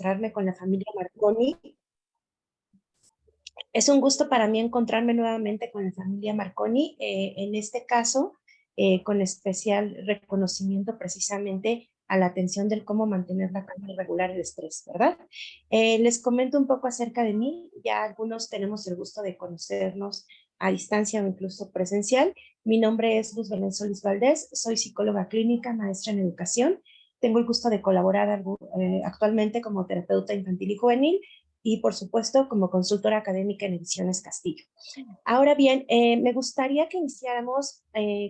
encontrarme con la familia Marconi. Es un gusto para mí encontrarme nuevamente con la familia Marconi, en este caso, con especial reconocimiento precisamente a la atención del cómo mantener la calma y regular el estrés, ¿verdad? Les comento un poco acerca de mí, ya algunos tenemos el gusto de conocernos a distancia o incluso presencial. Mi nombre es Luz Belén Solís Valdés, soy psicóloga clínica, maestra en educación. Tengo el gusto de colaborar actualmente como terapeuta infantil y juvenil y por supuesto como consultora académica en Ediciones Castillo. Ahora bien, me gustaría que iniciáramos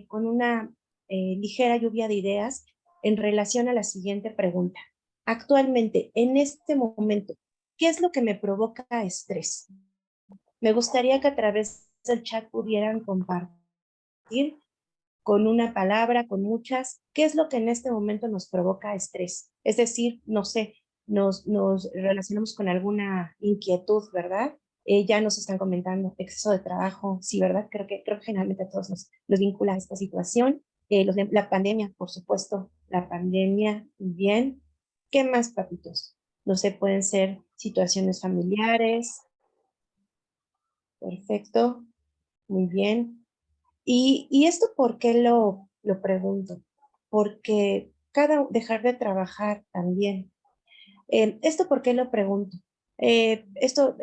con una ligera lluvia de ideas en relación a la siguiente pregunta. Actualmente, en este momento, ¿qué es lo que me provoca estrés? Me gustaría que a través del chat pudieran compartir con una palabra, con muchas, qué es lo que en este momento nos provoca estrés. Es decir, no sé, nos relacionamos con alguna inquietud, ¿verdad? Ya nos están comentando exceso de trabajo, sí, ¿verdad? Creo que generalmente a todos nos vincula a esta situación. La pandemia, por supuesto, la pandemia, bien. ¿Qué más, papitos? No sé, pueden ser situaciones familiares, perfecto, muy bien. Y esto, ¿por qué lo pregunto? Porque dejar de trabajar también. ¿Esto por qué lo pregunto? Esto,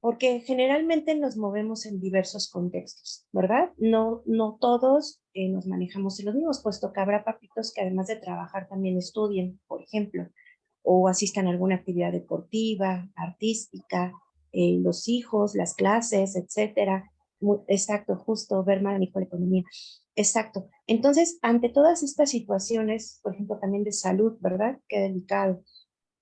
porque generalmente nos movemos en diversos contextos, ¿verdad? No todos nos manejamos en los mismos, puesto que habrá papitos que además de trabajar también estudien, por ejemplo, o asistan a alguna actividad deportiva, artística, los hijos, las clases, etcétera. Exacto, justo, ver manejo de economía. Exacto. Entonces, ante todas estas situaciones, por ejemplo, también de salud, ¿verdad? Qué delicado.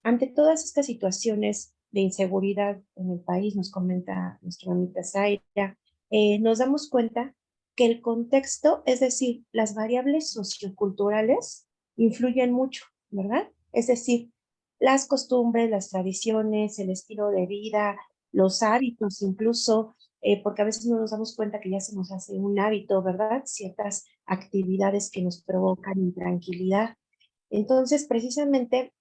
Ante todas estas situaciones de inseguridad en el país, nos comenta nuestra mamita Zaira, nos damos cuenta que el contexto, es decir, las variables socioculturales, influyen mucho, ¿verdad? Es decir, las costumbres, las tradiciones, el estilo de vida, los hábitos incluso, porque a veces no nos damos cuenta que ya se nos hace un hábito, ¿verdad? Ciertas actividades que nos provocan intranquilidad. Entonces, precisamente,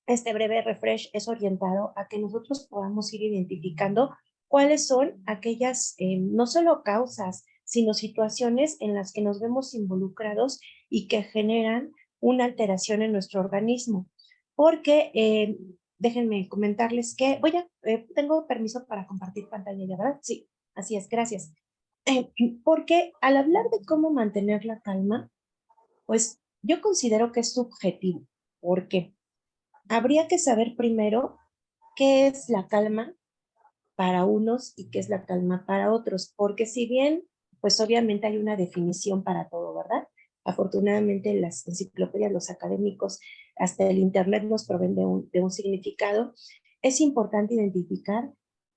este breve refresh es orientado a que nosotros podamos ir identificando cuáles son aquellas, no solo causas, sino situaciones en las que nos vemos involucrados y que generan una alteración en nuestro organismo. Porque, déjenme comentarles que, tengo permiso para compartir pantalla, ¿ya verdad? Sí, así es, gracias. Porque al hablar de cómo mantener la calma, pues yo considero que es subjetivo. ¿Por qué? Habría que saber primero qué es la calma para unos y qué es la calma para otros, porque si bien, pues obviamente hay una definición para todo, ¿verdad? Afortunadamente las enciclopedias, los académicos, hasta el Internet nos proveen de un significado. Es importante identificar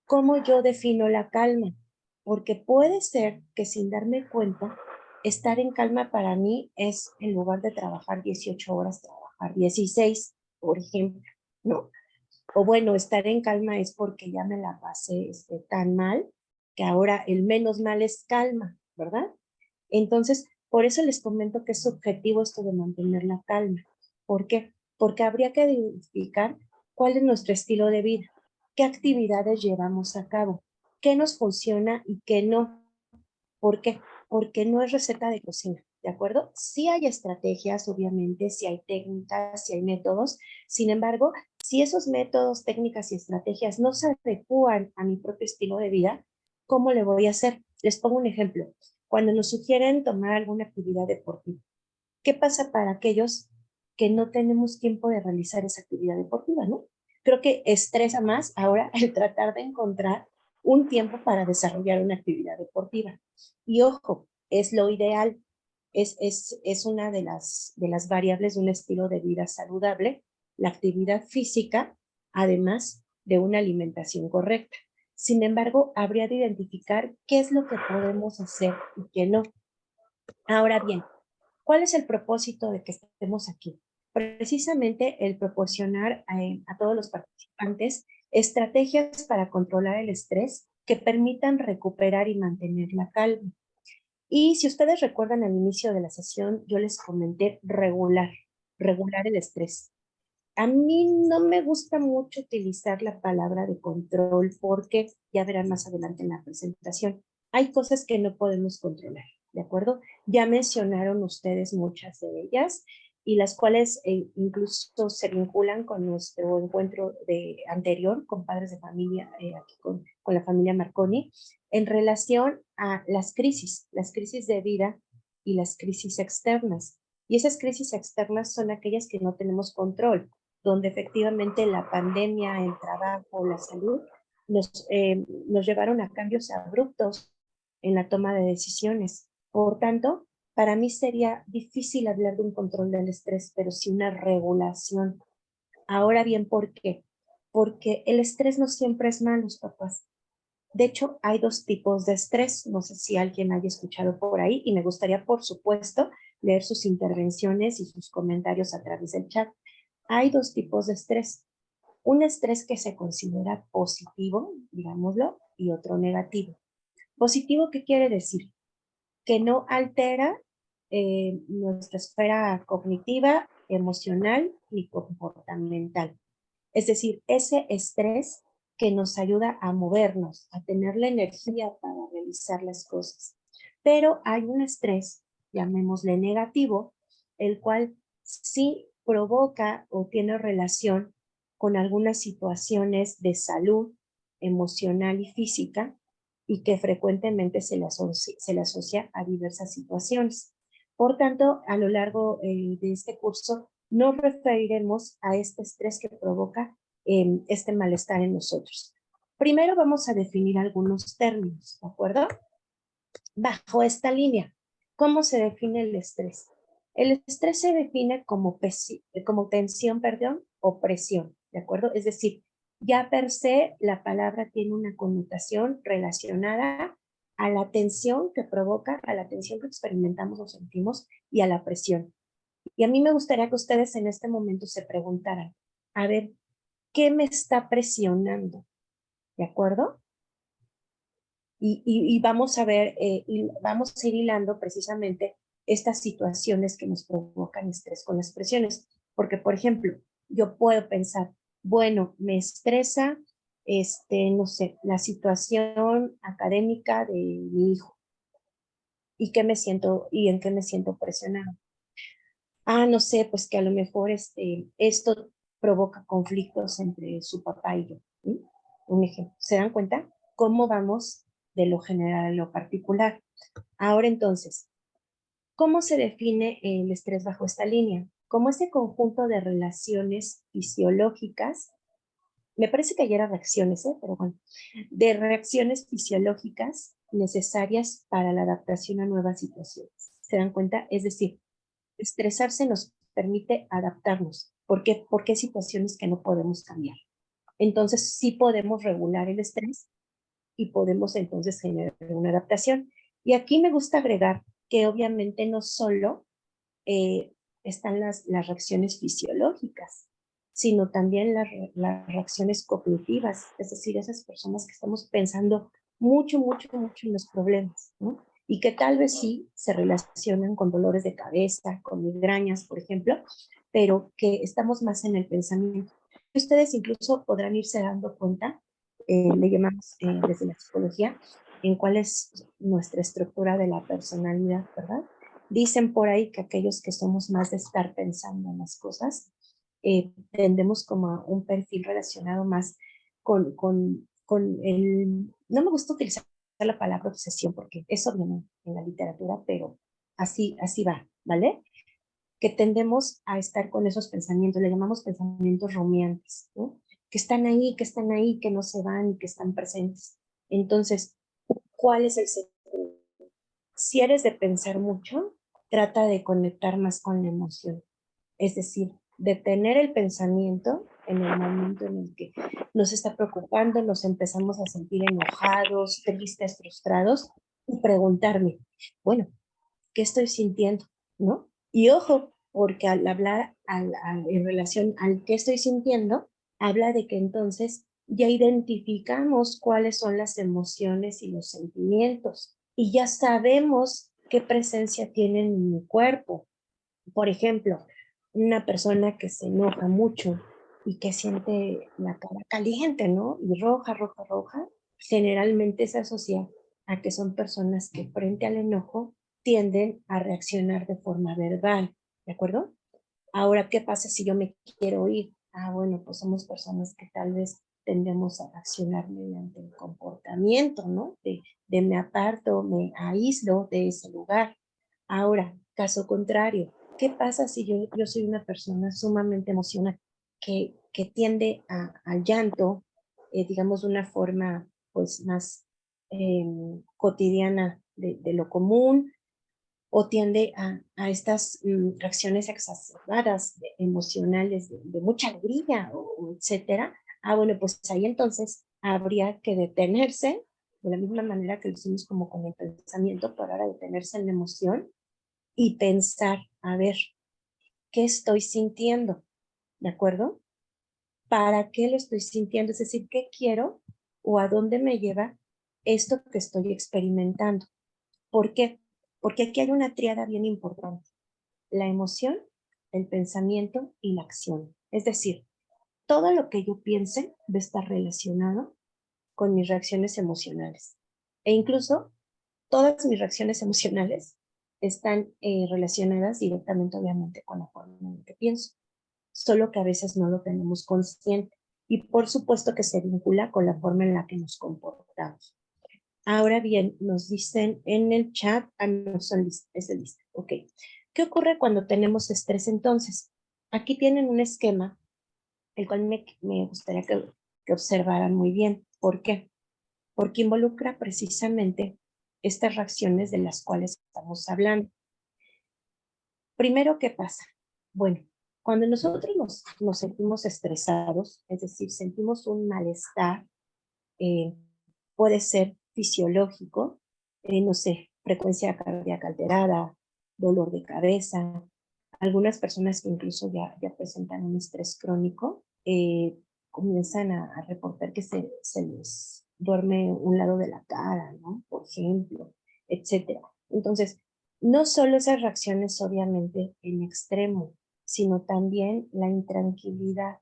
cómo yo defino la calma, porque puede ser que sin darme cuenta, estar en calma para mí es en lugar de trabajar 18 horas, trabajar 16, por ejemplo, ¿no? O bueno, estar en calma es porque ya me la pasé tan mal que ahora el menos mal es calma, ¿verdad? Entonces, por eso les comento que es subjetivo esto de mantener la calma. ¿Por qué? Porque habría que identificar cuál es nuestro estilo de vida, qué actividades llevamos a cabo, qué nos funciona y qué no. ¿Por qué? Porque no es receta de cocina, ¿de acuerdo? Sí hay estrategias, obviamente, sí hay técnicas, sí hay métodos. Sin embargo, si esos métodos, técnicas y estrategias no se adecúan a mi propio estilo de vida, ¿cómo le voy a hacer? Les pongo un ejemplo. Cuando nos sugieren tomar alguna actividad deportiva, ¿qué pasa para aquellos que no tenemos tiempo de realizar esa actividad deportiva, no? Creo que estresa más ahora el tratar de encontrar un tiempo para desarrollar una actividad deportiva. Y ojo, es lo ideal, es una de las variables de un estilo de vida saludable, la actividad física, además de una alimentación correcta. Sin embargo, habría de identificar qué es lo que podemos hacer y qué no. Ahora bien, ¿cuál es el propósito de que estemos aquí? Precisamente el proporcionar a todos los participantes estrategias para controlar el estrés que permitan recuperar y mantener la calma. Y si ustedes recuerdan al inicio de la sesión, yo les comenté regular el estrés. A mí no me gusta mucho utilizar la palabra de control porque ya verán más adelante en la presentación. Hay cosas que no podemos controlar, ¿de acuerdo? Ya mencionaron ustedes muchas de ellas y las cuales incluso se vinculan con nuestro encuentro anterior con padres de familia, aquí con la familia Marconi, en relación a las crisis de vida y las crisis externas. Y esas crisis externas son aquellas que no tenemos control, donde efectivamente la pandemia, el trabajo, la salud, nos llevaron a cambios abruptos en la toma de decisiones. Por tanto, para mí sería difícil hablar de un control del estrés, pero sí una regulación. Ahora bien, ¿por qué? Porque el estrés no siempre es malo, papás. De hecho, hay dos tipos de estrés. No sé si alguien haya escuchado por ahí y me gustaría, por supuesto, leer sus intervenciones y sus comentarios a través del chat. Hay dos tipos de estrés. Un estrés que se considera positivo, digámoslo, y otro negativo. Positivo, ¿qué quiere decir? Que no altera nuestra esfera cognitiva, emocional y comportamental. Es decir, ese estrés que nos ayuda a movernos, a tener la energía para realizar las cosas. Pero hay un estrés, llamémosle negativo, el cual sí provoca o tiene relación con algunas situaciones de salud emocional y física y que frecuentemente se le asocia a diversas situaciones. Por tanto, a lo largo de este curso nos referiremos a este estrés que provoca este malestar en nosotros. Primero vamos a definir algunos términos, ¿de acuerdo? Bajo esta línea, ¿cómo se define el estrés? El estrés se define como tensión, o presión, ¿de acuerdo? Es decir, ya per se la palabra tiene una connotación relacionada a la tensión que provoca, a la tensión que experimentamos o sentimos y a la presión. Y a mí me gustaría que ustedes en este momento se preguntaran, a ver, ¿qué me está presionando? ¿De acuerdo? Y vamos a ver, y vamos a ir hilando precisamente estas situaciones que nos provocan estrés con las presiones. Porque, por ejemplo, yo puedo pensar, bueno, me estresa, no sé, la situación académica de mi hijo y en qué me siento presionado. Ah, no sé, pues que a lo mejor esto provoca conflictos entre su papá y yo. ¿Sí? Un ejemplo. ¿Se dan cuenta? ¿Cómo vamos de lo general a lo particular? Ahora entonces, ¿cómo se define el estrés bajo esta línea? Como ese conjunto de relaciones fisiológicas, me parece que ayer eran reacciones, pero bueno, de reacciones fisiológicas necesarias para la adaptación a nuevas situaciones. ¿Se dan cuenta? Es decir, estresarse nos permite adaptarnos. ¿Por qué? Porque hay situaciones que no podemos cambiar. Entonces, sí podemos regular el estrés y podemos entonces generar una adaptación. Y aquí me gusta agregar que obviamente no solo eh, están las reacciones fisiológicas, sino también las reacciones cognitivas, es decir, esas personas que estamos pensando mucho, mucho, mucho en los problemas, ¿no? Y que tal vez sí se relacionan con dolores de cabeza, con migrañas, por ejemplo, pero que estamos más en el pensamiento. Ustedes incluso podrán irse dando cuenta, le llamamos desde la psicología, en cuál es nuestra estructura de la personalidad, ¿verdad? Dicen por ahí que aquellos que somos más de estar pensando en las cosas, tendemos como a un perfil relacionado más con el... No me gusta utilizar la palabra obsesión porque eso viene en la literatura, pero así va, ¿vale? Que tendemos a estar con esos pensamientos, le llamamos pensamientos rumiantes, ¿no? Que están ahí, que no se van y que están presentes. Entonces, ¿cuál es el secreto? Si eres de pensar mucho, trata de conectar más con la emoción. Es decir, detener el pensamiento en el momento en el que nos está preocupando, nos empezamos a sentir enojados, tristes, frustrados, y preguntarme, bueno, ¿qué estoy sintiendo? ¿No? Y ojo, porque al hablar en relación al qué estoy sintiendo, habla de que entonces ya identificamos cuáles son las emociones y los sentimientos y ya sabemos qué presencia tienen en mi cuerpo. Por ejemplo, una persona que se enoja mucho y que siente la cara caliente, ¿no? Y roja, roja, roja, generalmente se asocia a que son personas que frente al enojo tienden a reaccionar de forma verbal, ¿de acuerdo? Ahora, ¿qué pasa si yo me quiero ir? Ah, bueno, pues somos personas que tal vez tendemos a accionar mediante el comportamiento, ¿no? De me aparto, me aíslo de ese lugar. Ahora, caso contrario, ¿qué pasa si yo soy una persona sumamente emocional que tiende al llanto, digamos, de una forma pues más cotidiana de lo común, o tiende a estas reacciones exacerbadas emocionales de mucha alegría o etcétera? Ah, bueno, pues ahí entonces habría que detenerse de la misma manera que lo hicimos como con el pensamiento, pero ahora detenerse en la emoción y pensar, a ver, ¿qué estoy sintiendo? ¿De acuerdo? ¿Para qué lo estoy sintiendo? Es decir, ¿qué quiero o a dónde me lleva esto que estoy experimentando? ¿Por qué? Porque aquí hay una triada bien importante: la emoción, el pensamiento y la acción. Es decir, todo lo que yo piense va a estar relacionado con mis reacciones emocionales. E incluso todas mis reacciones emocionales están relacionadas directamente, obviamente, con la forma en la que pienso, solo que a veces no lo tenemos consciente. Y por supuesto que se vincula con la forma en la que nos comportamos. Ahora bien, nos dicen en el chat, no son listas, es de lista, ok. ¿Qué ocurre cuando tenemos estrés entonces? Aquí tienen un esquema, el cual me gustaría que observaran muy bien. ¿Por qué? Porque involucra precisamente estas reacciones de las cuales estamos hablando. Primero, ¿qué pasa? Bueno, cuando nosotros nos sentimos estresados, es decir, sentimos un malestar, eh, puede ser fisiológico, no sé, frecuencia cardíaca alterada, dolor de cabeza. Algunas personas que incluso ya presentan un estrés crónico, comienzan a reportar que se les duerme un lado de la cara, ¿no? Por ejemplo, etcétera. Entonces, no solo esas reacciones obviamente en extremo, sino también la intranquilidad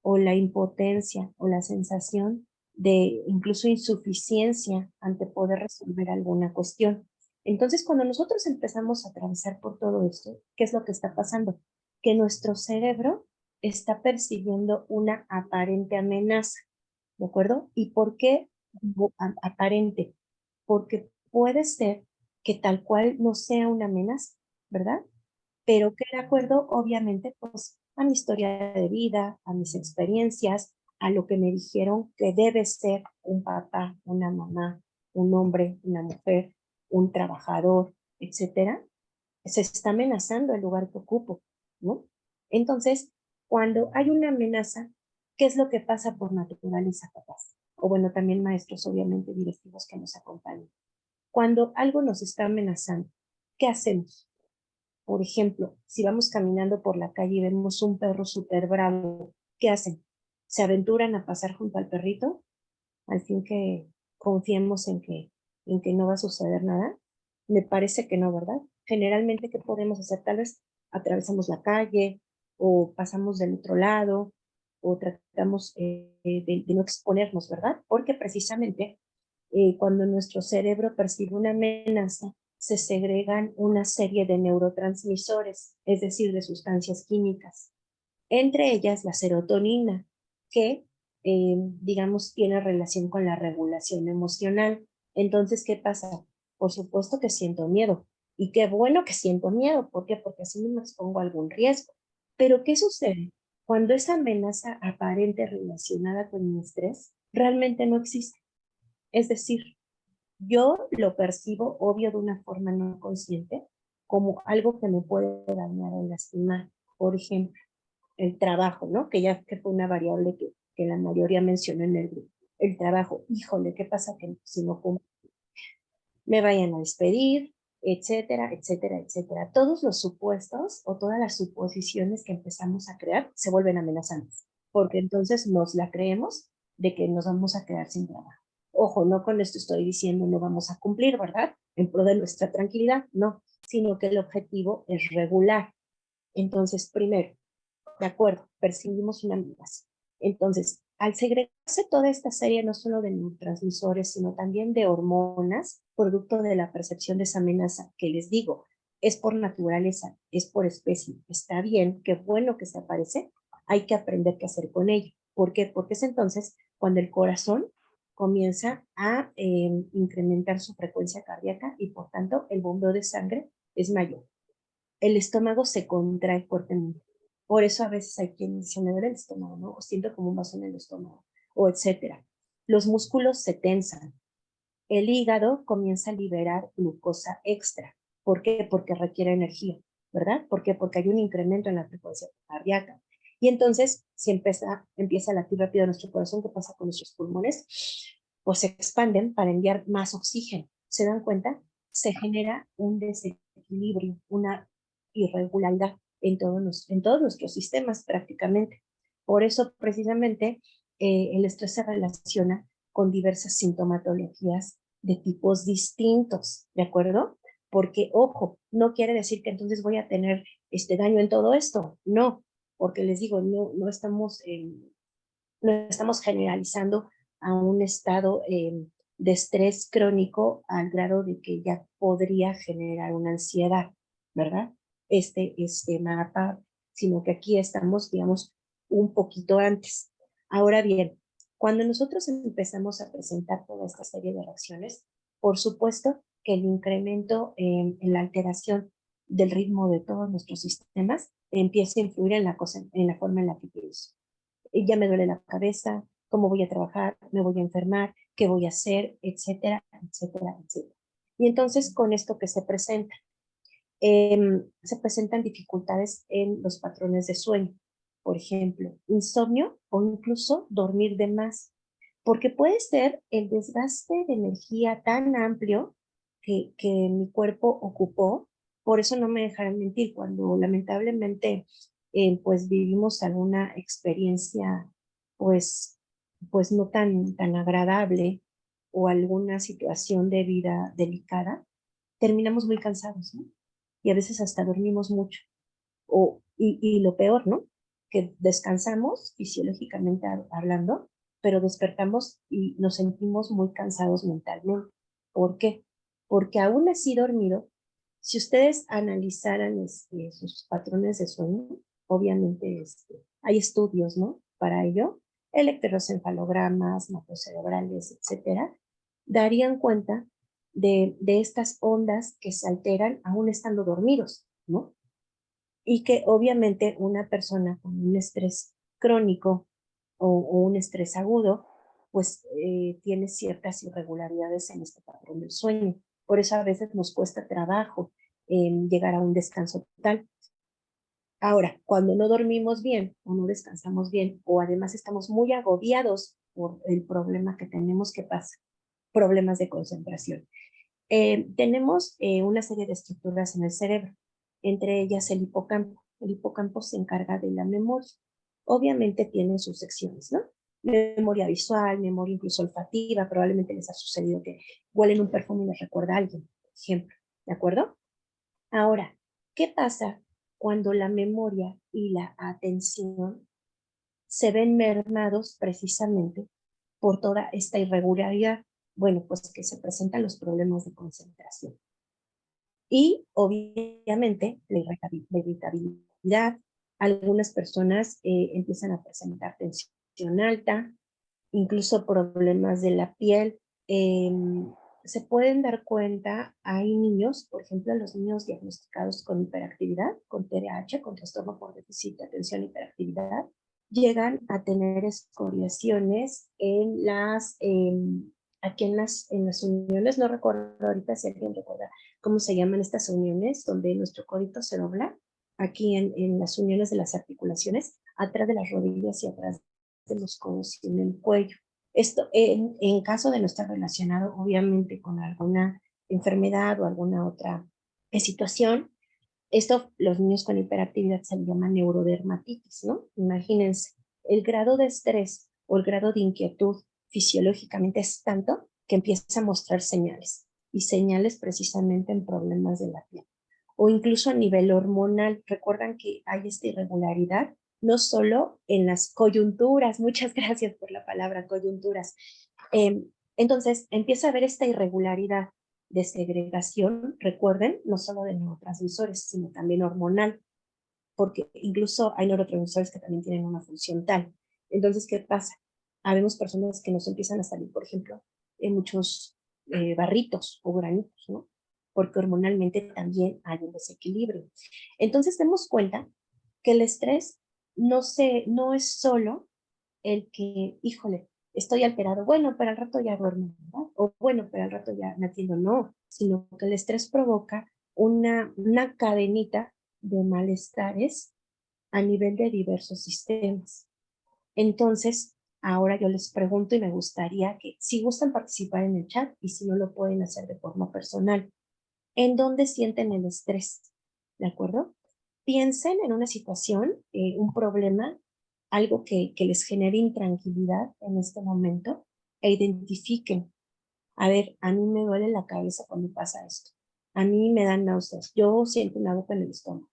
o la impotencia o la sensación de incluso insuficiencia ante poder resolver alguna cuestión. Entonces, cuando nosotros empezamos a atravesar por todo esto, ¿qué es lo que está pasando? Que nuestro cerebro está percibiendo una aparente amenaza, ¿de acuerdo? ¿Y por qué aparente? Porque puede ser que tal cual no sea una amenaza, ¿verdad? Pero que de acuerdo, obviamente, pues a mi historia de vida, a mis experiencias, a lo que me dijeron que debe ser un papá, una mamá, un hombre, una mujer, un trabajador, etcétera, se está amenazando el lugar que ocupo, ¿no? Entonces, cuando hay una amenaza, ¿qué es lo que pasa por naturaleza, papás? O bueno, también maestros, obviamente, directivos que nos acompañan. Cuando algo nos está amenazando, ¿qué hacemos? Por ejemplo, si vamos caminando por la calle y vemos un perro súper bravo, ¿qué hacen? ¿Se aventuran a pasar junto al perrito? Al fin que confiemos en que no va a suceder nada. Me parece que no, ¿verdad? Generalmente, ¿qué podemos hacer? Tal vez atravesamos la calle o pasamos del otro lado o tratamos de no exponernos, ¿verdad? Porque precisamente cuando nuestro cerebro percibe una amenaza, se segregan una serie de neurotransmisores, es decir, de sustancias químicas, entre ellas la serotonina, que, digamos, tiene relación con la regulación emocional. Entonces, ¿qué pasa? Por supuesto que siento miedo. Y qué bueno que siento miedo. ¿Por qué? Porque así no me expongo a algún riesgo. Pero, ¿qué sucede? Cuando esa amenaza aparente relacionada con mi estrés realmente no existe. Es decir, yo lo percibo, obvio, de una forma no consciente, como algo que me puede dañar o lastimar. Por ejemplo, el trabajo, ¿no? Que ya que fue una variable que la mayoría mencionó en el grupo. El trabajo, híjole, ¿qué pasa que si no cumplo, me vayan a despedir, etcétera, etcétera, etcétera? Todos los supuestos o todas las suposiciones que empezamos a crear se vuelven amenazantes, porque entonces nos la creemos de que nos vamos a quedar sin trabajo. Ojo, no con esto estoy diciendo no vamos a cumplir, ¿verdad? En pro de nuestra tranquilidad, no, sino que el objetivo es regular. Entonces, primero, De acuerdo, percibimos una amenaza. Entonces, al segregarse toda esta serie no solo de neurotransmisores, sino también de hormonas, producto de la percepción de esa amenaza, que les digo, es por naturaleza, es por especie, está bien, qué bueno que se aparece, hay que aprender qué hacer con ello. ¿Por qué? Porque es entonces cuando el corazón comienza a incrementar su frecuencia cardíaca y por tanto el bombeo de sangre es mayor. El estómago se contrae fuertemente. Por eso a veces hay quien dice, me duele el estómago, ¿no? O siento como un vaso en el estómago, o etcétera. Los músculos se tensan. El hígado comienza a liberar glucosa extra. ¿Por qué? Porque requiere energía, ¿verdad? ¿Por qué? Porque hay un incremento en la frecuencia cardíaca. Y entonces, si empieza a latir rápido nuestro corazón, ¿qué pasa con nuestros pulmones? Pues se expanden para enviar más oxígeno. ¿Se dan cuenta? Se genera un desequilibrio, una irregularidad en todos nuestros sistemas prácticamente. Por eso, precisamente, el estrés se relaciona con diversas sintomatologías de tipos distintos, ¿de acuerdo? Porque, ojo, no quiere decir que entonces voy a tener daño en todo esto, no, porque les digo, no estamos generalizando a un estado de estrés crónico al grado de que ya podría generar una ansiedad, ¿verdad? Mapa, sino que aquí estamos, digamos, un poquito antes. Ahora bien, cuando nosotros empezamos a presentar toda esta serie de reacciones, por supuesto que el incremento en la alteración del ritmo de todos nuestros sistemas empieza a influir en la forma en la que pienso. Ya me duele la cabeza, cómo voy a trabajar, me voy a enfermar, qué voy a hacer, etcétera, etcétera, etcétera. Y entonces con esto que se presentan dificultades en los patrones de sueño, por ejemplo, insomnio o incluso dormir de más, porque puede ser el desgaste de energía tan amplio que mi cuerpo ocupó. Por eso no me dejarán mentir, cuando lamentablemente pues vivimos alguna experiencia pues, pues no tan agradable o alguna situación de vida delicada, terminamos muy cansados, ¿no? Y a veces hasta dormimos mucho. Y lo peor, ¿no? Que descansamos fisiológicamente hablando, pero despertamos y nos sentimos muy cansados mentalmente. ¿Por qué? Porque aún así dormido, si ustedes analizaran sus patrones de sueño, obviamente hay estudios, ¿no? Para ello, electroencefalogramas, mapas cerebrales, etcétera, darían cuenta de estas ondas que se alteran aún estando dormidos, ¿no? Y que obviamente una persona con un estrés crónico o un estrés agudo, pues tiene ciertas irregularidades en este patrón del sueño. Por eso a veces nos cuesta trabajo llegar a un descanso total. Ahora, cuando no dormimos bien o no descansamos bien o además estamos muy agobiados por el problema que tenemos que pasar, problemas de concentración. Tenemos una serie de estructuras en el cerebro, entre ellas el hipocampo. El hipocampo se encarga de la memoria. Obviamente tiene sus secciones, ¿no? Memoria visual, memoria incluso olfativa, probablemente les ha sucedido que huelen un perfume y les recuerda a alguien, por ejemplo, ¿de acuerdo? Ahora, ¿qué pasa cuando la memoria y la atención se ven mermados precisamente por toda esta irregularidad? Bueno, pues que se presentan los problemas de concentración. Y obviamente la irritabilidad, algunas personas empiezan a presentar tensión alta, incluso problemas de la piel. Eh, Se pueden dar cuenta, hay niños, por ejemplo, los niños diagnosticados con hiperactividad, con TDAH, con trastorno por déficit de atención e hiperactividad, llegan a tener escoriaciones aquí en las uniones, no recuerdo ahorita si alguien recuerda cómo se llaman estas uniones, donde nuestro codito se dobla, aquí en las uniones de las articulaciones, atrás de las rodillas y atrás de los codos y en el cuello. Esto en caso de no estar relacionado, obviamente, con alguna enfermedad o alguna otra situación, esto, los niños con hiperactividad se le llama neurodermatitis, ¿no? Imagínense, el grado de estrés o el grado de inquietud fisiológicamente es tanto que empieza a mostrar señales, y señales precisamente en problemas de la piel. O incluso a nivel hormonal, recuerdan que hay esta irregularidad no solo en las coyunturas. Muchas gracias por la palabra coyunturas. Entonces, empieza a haber esta irregularidad de segregación, recuerden, no solo de neurotransmisores, sino también hormonal, porque incluso hay neurotransmisores que también tienen una función tal. Entonces, ¿qué pasa? Habemos personas que nos empiezan a salir, por ejemplo, en muchos barritos o granitos, ¿no? Porque hormonalmente también hay un desequilibrio. Entonces, demos cuenta que el estrés no es solo el que, híjole, estoy alterado, bueno, pero al rato ya duermo, ¿no? O bueno, pero al rato ya me atiendo, no, sino que el estrés provoca una cadenita de malestares a nivel de diversos sistemas. Entonces, ahora yo les pregunto y me gustaría que si gustan participar en el chat y si no lo pueden hacer de forma personal, ¿en dónde sienten el estrés? ¿De acuerdo? Piensen en una situación, un problema, algo que les genere intranquilidad en este momento e identifiquen. A ver, a mí me duele la cabeza cuando pasa esto. A mí me dan náuseas. Yo siento una boca en el estómago.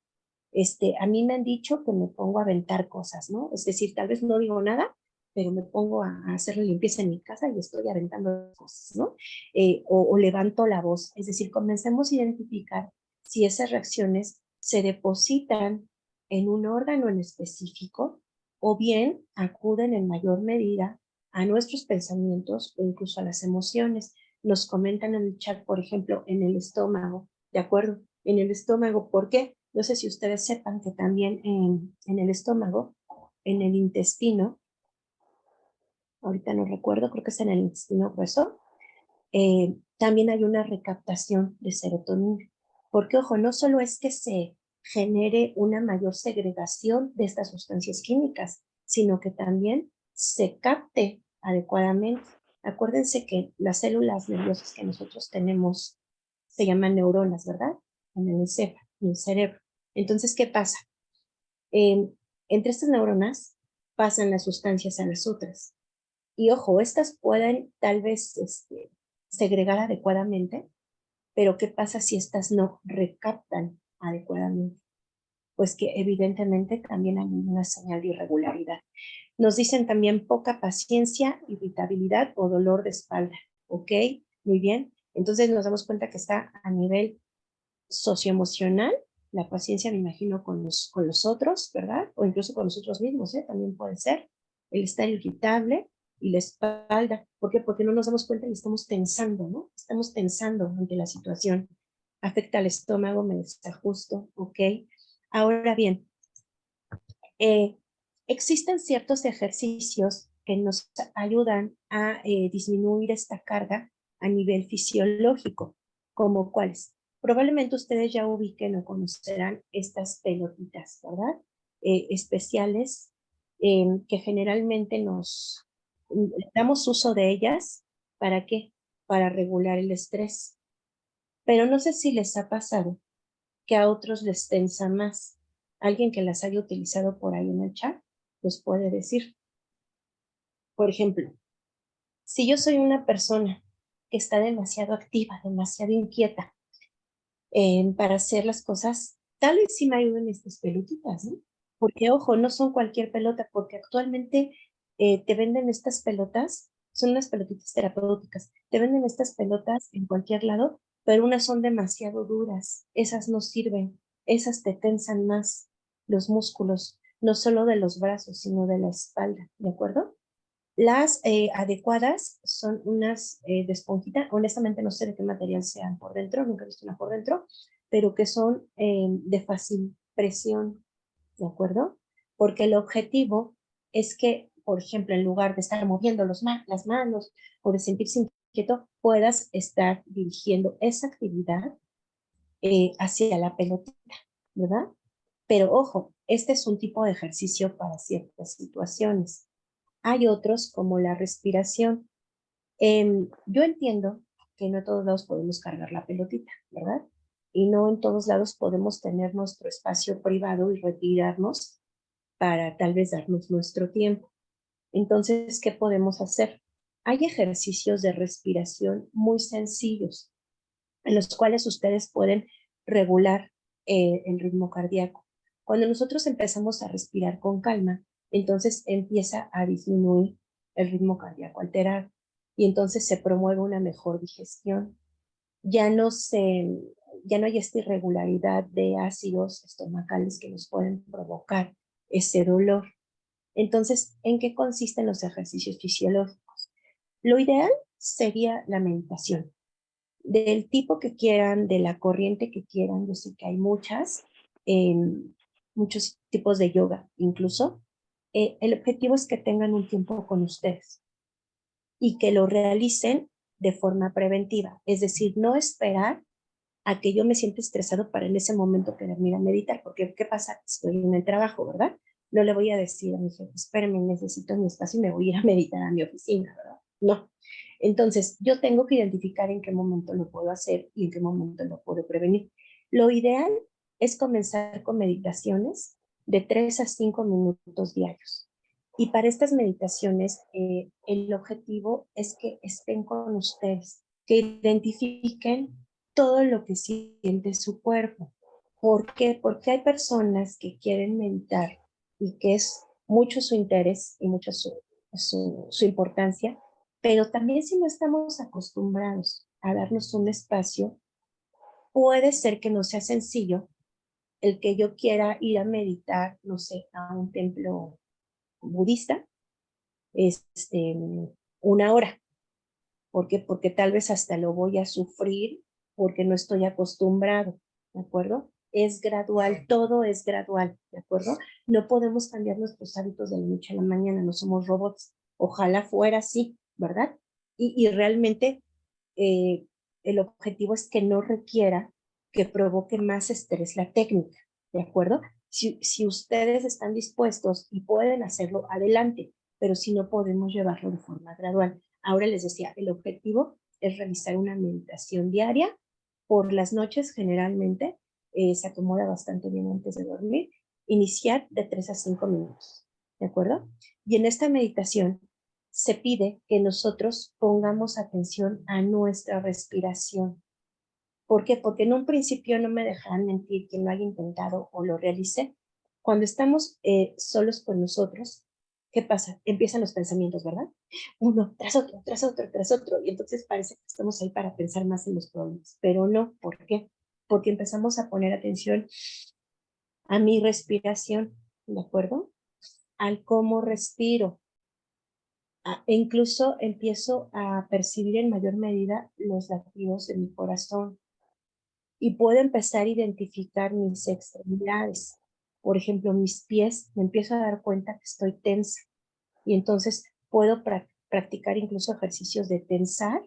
A mí me han dicho que me pongo a aventar cosas, ¿no? Es decir, tal vez no digo nada, pero me pongo a hacer limpieza en mi casa y estoy aventando cosas, ¿no? O levanto la voz. Es decir, comencemos a identificar si esas reacciones se depositan en un órgano en específico o bien acuden en mayor medida a nuestros pensamientos o incluso a las emociones. Nos comentan en el chat, por ejemplo, en el estómago, ¿de acuerdo? En el estómago, ¿por qué? No sé si ustedes sepan que también en el estómago, en el intestino, ahorita no recuerdo, creo que es en el intestino grueso, también hay una recaptación de serotonina. Porque, ojo, no solo es que se genere una mayor segregación de estas sustancias químicas, sino que también se capte adecuadamente. Acuérdense que las células nerviosas que nosotros tenemos se llaman neuronas, ¿verdad? En el encéfalo, en el cerebro. Entonces, ¿qué pasa? Eh, entre estas neuronas pasan las sustancias a las otras. Y ojo, estas pueden tal vez segregar adecuadamente, pero ¿qué pasa si estas no recaptan adecuadamente? Pues que evidentemente también hay una señal de irregularidad. Nos dicen también poca paciencia, irritabilidad o dolor de espalda. ¿Ok? Muy bien. Entonces nos damos cuenta que está a nivel socioemocional, la paciencia me imagino con los otros, ¿verdad? O incluso con nosotros mismos, ¿eh? También puede ser. El estar irritable y la espalda. ¿Por qué? Porque no nos damos cuenta y estamos tensando, ¿no? Estamos tensando ante la situación. Afecta al estómago, me desajusto, ¿ok? Ahora bien, eh, existen ciertos ejercicios que nos ayudan a disminuir esta carga a nivel fisiológico, como cuáles. Probablemente ustedes ya ubiquen o conocerán estas pelotitas, ¿verdad? Especiales que generalmente damos uso de ellas. ¿Para qué? Para regular el estrés. Pero no sé si les ha pasado que a otros les tensa más. Alguien que las haya utilizado por ahí en el chat los puede decir. Por ejemplo, si yo soy una persona que está demasiado activa, demasiado inquieta para hacer las cosas, tal vez sí me ayuden estas pelotitas, ¿no? Porque, ojo, no son cualquier pelota, porque actualmente te venden estas pelotas, son unas pelotitas terapéuticas, te venden estas pelotas en cualquier lado, pero unas son demasiado duras, esas no sirven, esas te tensan más los músculos, no solo de los brazos, sino de la espalda, ¿de acuerdo? Las adecuadas son unas de esponjita, honestamente no sé de qué material sean por dentro, nunca he visto una por dentro, pero que son de fácil presión, ¿de acuerdo? Porque el objetivo es que, por ejemplo, en lugar de estar moviendo las manos o de sentirse inquieto, puedas estar dirigiendo esa actividad hacia la pelotita, ¿verdad? Pero ojo, este es un tipo de ejercicio para ciertas situaciones. Hay otros como la respiración. Yo entiendo que no a todos lados podemos cargar la pelotita, ¿verdad? Y no en todos lados podemos tener nuestro espacio privado y retirarnos para tal vez darnos nuestro tiempo. Entonces, ¿qué podemos hacer? Hay ejercicios de respiración muy sencillos en los cuales ustedes pueden regular el ritmo cardíaco. Cuando nosotros empezamos a respirar con calma, entonces empieza a disminuir el ritmo cardíaco alterado y entonces se promueve una mejor digestión. Ya no se, ya no hay esta irregularidad de ácidos estomacales que nos pueden provocar ese dolor. Entonces, ¿en qué consisten los ejercicios fisiológicos? Lo ideal sería la meditación, del tipo que quieran, de la corriente que quieran. Yo sé que hay muchos tipos de yoga incluso. El objetivo es que tengan un tiempo con ustedes y que lo realicen de forma preventiva, es decir, no esperar a que yo me sienta estresado para en ese momento quererme ir a meditar, porque ¿qué pasa? Estoy en el trabajo, ¿verdad? No le voy a decir a mi jefe, espérame, necesito mi espacio y me voy a ir a meditar a mi oficina, ¿verdad? No. Entonces, yo tengo que identificar en qué momento lo puedo hacer y en qué momento lo puedo prevenir. Lo ideal es comenzar con meditaciones de 3 a 5 minutos diarios. Y para estas meditaciones, el objetivo es que estén con ustedes, que identifiquen todo lo que siente su cuerpo. ¿Por qué? Porque hay personas que quieren meditar y que es mucho su interés y mucho su importancia, pero también si no estamos acostumbrados a darnos un espacio, puede ser que no sea sencillo el que yo quiera ir a meditar, no sé, a un templo budista, este, 1 hora. ¿Por qué? Porque tal vez hasta lo voy a sufrir porque no estoy acostumbrado, ¿de acuerdo? Es gradual, todo es gradual, ¿de acuerdo? No podemos cambiar nuestros hábitos de la noche a la mañana, no somos robots. Ojalá fuera así, ¿verdad? Y realmente eh, el objetivo es que no requiera que provoque más estrés la técnica, ¿de acuerdo? Si ustedes están dispuestos y pueden hacerlo, adelante, pero si no podemos llevarlo de forma gradual. Ahora les decía, el objetivo es realizar una meditación diaria por las noches generalmente, se acomoda bastante bien antes de dormir, iniciar de 3 a 5 minutos, ¿de acuerdo? Y en esta meditación se pide que nosotros pongamos atención a nuestra respiración. ¿Por qué? Porque en un principio no me dejarán mentir quien lo haya intentado o lo realice. Cuando estamos solos con nosotros, ¿qué pasa? Empiezan los pensamientos, ¿verdad? Uno tras otro, tras otro, tras otro. Y entonces parece que estamos ahí para pensar más en los problemas. Pero no, ¿por qué? Porque empezamos a poner atención a mi respiración, ¿de acuerdo? Al cómo respiro. E incluso empiezo a percibir en mayor medida los latidos de mi corazón y puedo empezar a identificar mis extremidades. Por ejemplo, mis pies, me empiezo a dar cuenta que estoy tensa y entonces puedo practicar incluso ejercicios de tensar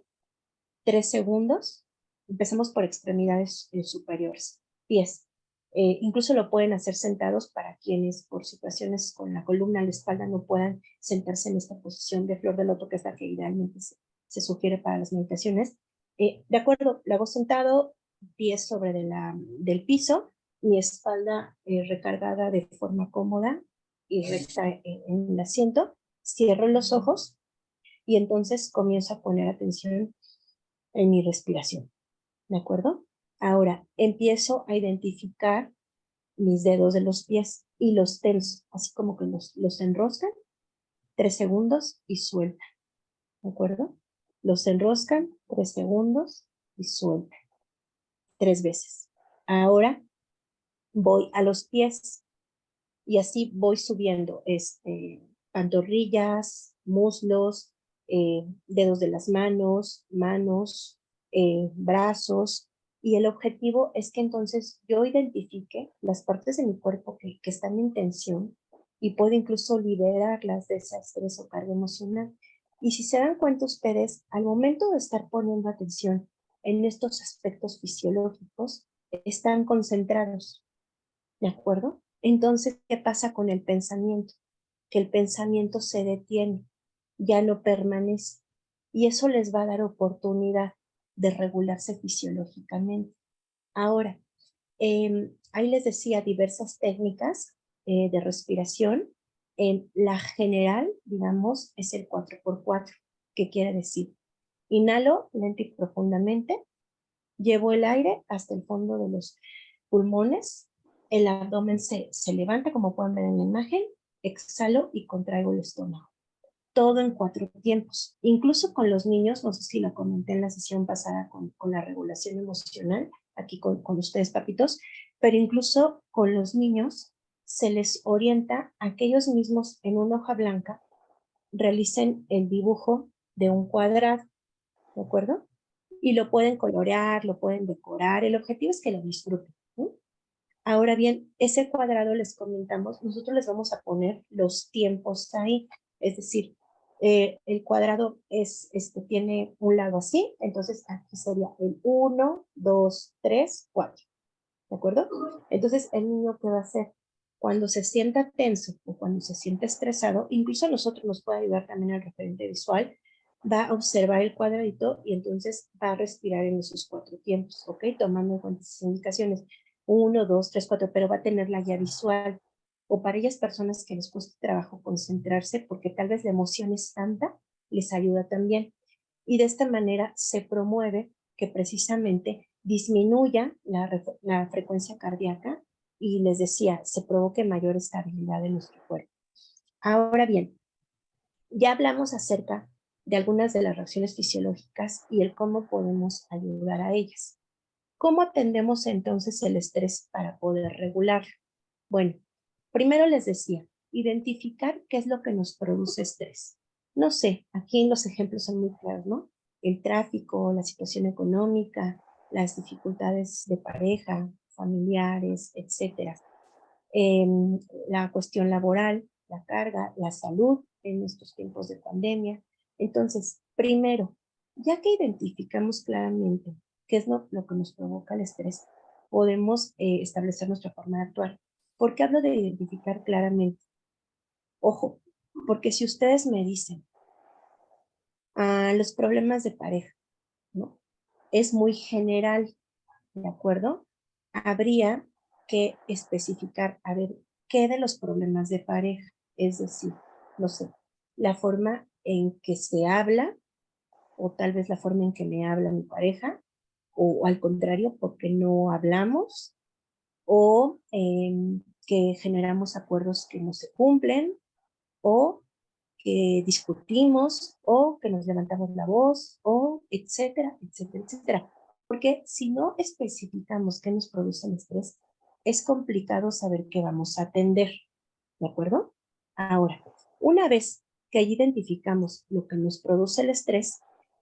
3 segundos. Empezamos por extremidades superiores, pies. Incluso lo pueden hacer sentados para quienes por situaciones con la columna, la espalda no puedan sentarse en esta posición de flor de loto, que es la que idealmente se sugiere para las meditaciones. De acuerdo, lo hago sentado, pies sobre del piso, mi espalda recargada de forma cómoda y recta en el asiento. Cierro los ojos y entonces comienzo a poner atención en mi respiración, ¿de acuerdo? Ahora empiezo a identificar mis dedos de los pies y los tenso, así como que los enroscan 3 segundos y sueltan, ¿de acuerdo? Los enroscan 3 segundos y sueltan 3 veces. Ahora voy a los pies y así voy subiendo pantorrillas, muslos, dedos de las manos, brazos, y el objetivo es que entonces yo identifique las partes de mi cuerpo que están en tensión y puedo incluso liberarlas de ese estrés o carga emocional. Y si se dan cuenta ustedes, al momento de estar poniendo atención en estos aspectos fisiológicos, están concentrados, ¿de acuerdo? Entonces, ¿qué pasa con el pensamiento? Que el pensamiento se detiene, ya no permanece. Y eso les va a dar oportunidad de regularse fisiológicamente. Ahora, ahí les decía diversas técnicas de respiración. La general, digamos, es el 4x4. ¿Qué quiere decir? Inhalo lento y profundamente, llevo el aire hasta el fondo de los pulmones, el abdomen se levanta, como pueden ver en la imagen, exhalo y contraigo el estómago. Todo en 4 tiempos. Incluso con los niños, no sé si lo comenté en la sesión pasada con la regulación emocional, aquí con ustedes, papitos, pero incluso con los niños se les orienta a que ellos mismos en una hoja blanca realicen el dibujo de un cuadrado, ¿de acuerdo? Y lo pueden colorear, lo pueden decorar, el objetivo es que lo disfruten, ¿no? Ahora bien, ese cuadrado les comentamos, nosotros les vamos a poner los tiempos ahí, es decir, el cuadrado tiene un lado así, entonces aquí sería el 1, 2, 3, 4, ¿de acuerdo? Entonces, el niño, ¿qué va a hacer? Cuando se sienta tenso o cuando se siente estresado, incluso a nosotros nos puede ayudar también el referente visual, va a observar el cuadradito y entonces va a respirar en esos 4 tiempos, ¿ok? Tomando en cuenta esas indicaciones. 1, 2, 3, 4, pero va a tener la guía visual. O para aquellas personas que les cuesta trabajo concentrarse porque tal vez la emoción es tanta, les ayuda también. Y de esta manera se promueve que precisamente disminuya la frecuencia cardíaca y les decía, se provoque mayor estabilidad en nuestro cuerpo. Ahora bien, ya hablamos acerca de algunas de las reacciones fisiológicas y el cómo podemos ayudar a ellas. ¿Cómo atendemos entonces el estrés para poder regularlo? Bueno, primero les decía, identificar qué es lo que nos produce estrés. No sé, aquí los ejemplos son muy claros, ¿no? El tráfico, la situación económica, las dificultades de pareja, familiares, etcétera. La cuestión laboral, la carga, la salud en estos tiempos de pandemia. Entonces, primero, ya que identificamos claramente qué es lo que nos provoca el estrés, podemos establecer nuestra forma de actuar. ¿Por qué hablo de identificar claramente? Ojo, porque si ustedes me dicen, los problemas de pareja, ¿no? Es muy general, ¿de acuerdo? Habría que especificar, a ver, ¿qué de los problemas de pareja? Es decir, no sé, la forma en que se habla, o tal vez la forma en que me habla mi pareja, o al contrario, porque no hablamos, o que generamos acuerdos que no se cumplen, o que discutimos, o que nos levantamos la voz, o etcétera, etcétera, etcétera. Porque si no especificamos qué nos produce el estrés, es complicado saber qué vamos a atender, ¿de acuerdo? Ahora, una vez que identificamos lo que nos produce el estrés,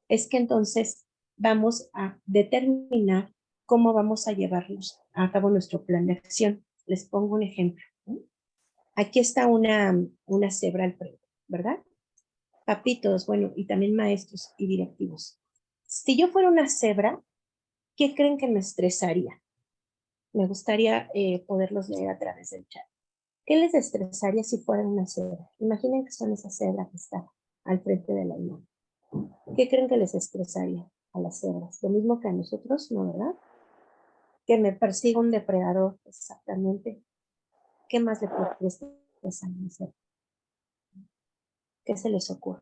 es que entonces vamos a determinar cómo vamos a llevarnos a cabo nuestro plan de acción. Les pongo un ejemplo, ¿no? Aquí está una cebra al frente, ¿verdad? Papitos, bueno, y también maestros y directivos. Si yo fuera una cebra, ¿qué creen que me estresaría? Me gustaría poderlos leer a través del chat. ¿Qué les estresaría si fueran una cebra? Imaginen que son esa cebra que está al frente de la imagen. ¿Qué creen que les estresaría a las cebras? Lo mismo que a nosotros, ¿no, verdad? Que me persiga un depredador, exactamente. ¿Qué más le puede estresar a una cebra? ¿Qué se les ocurre?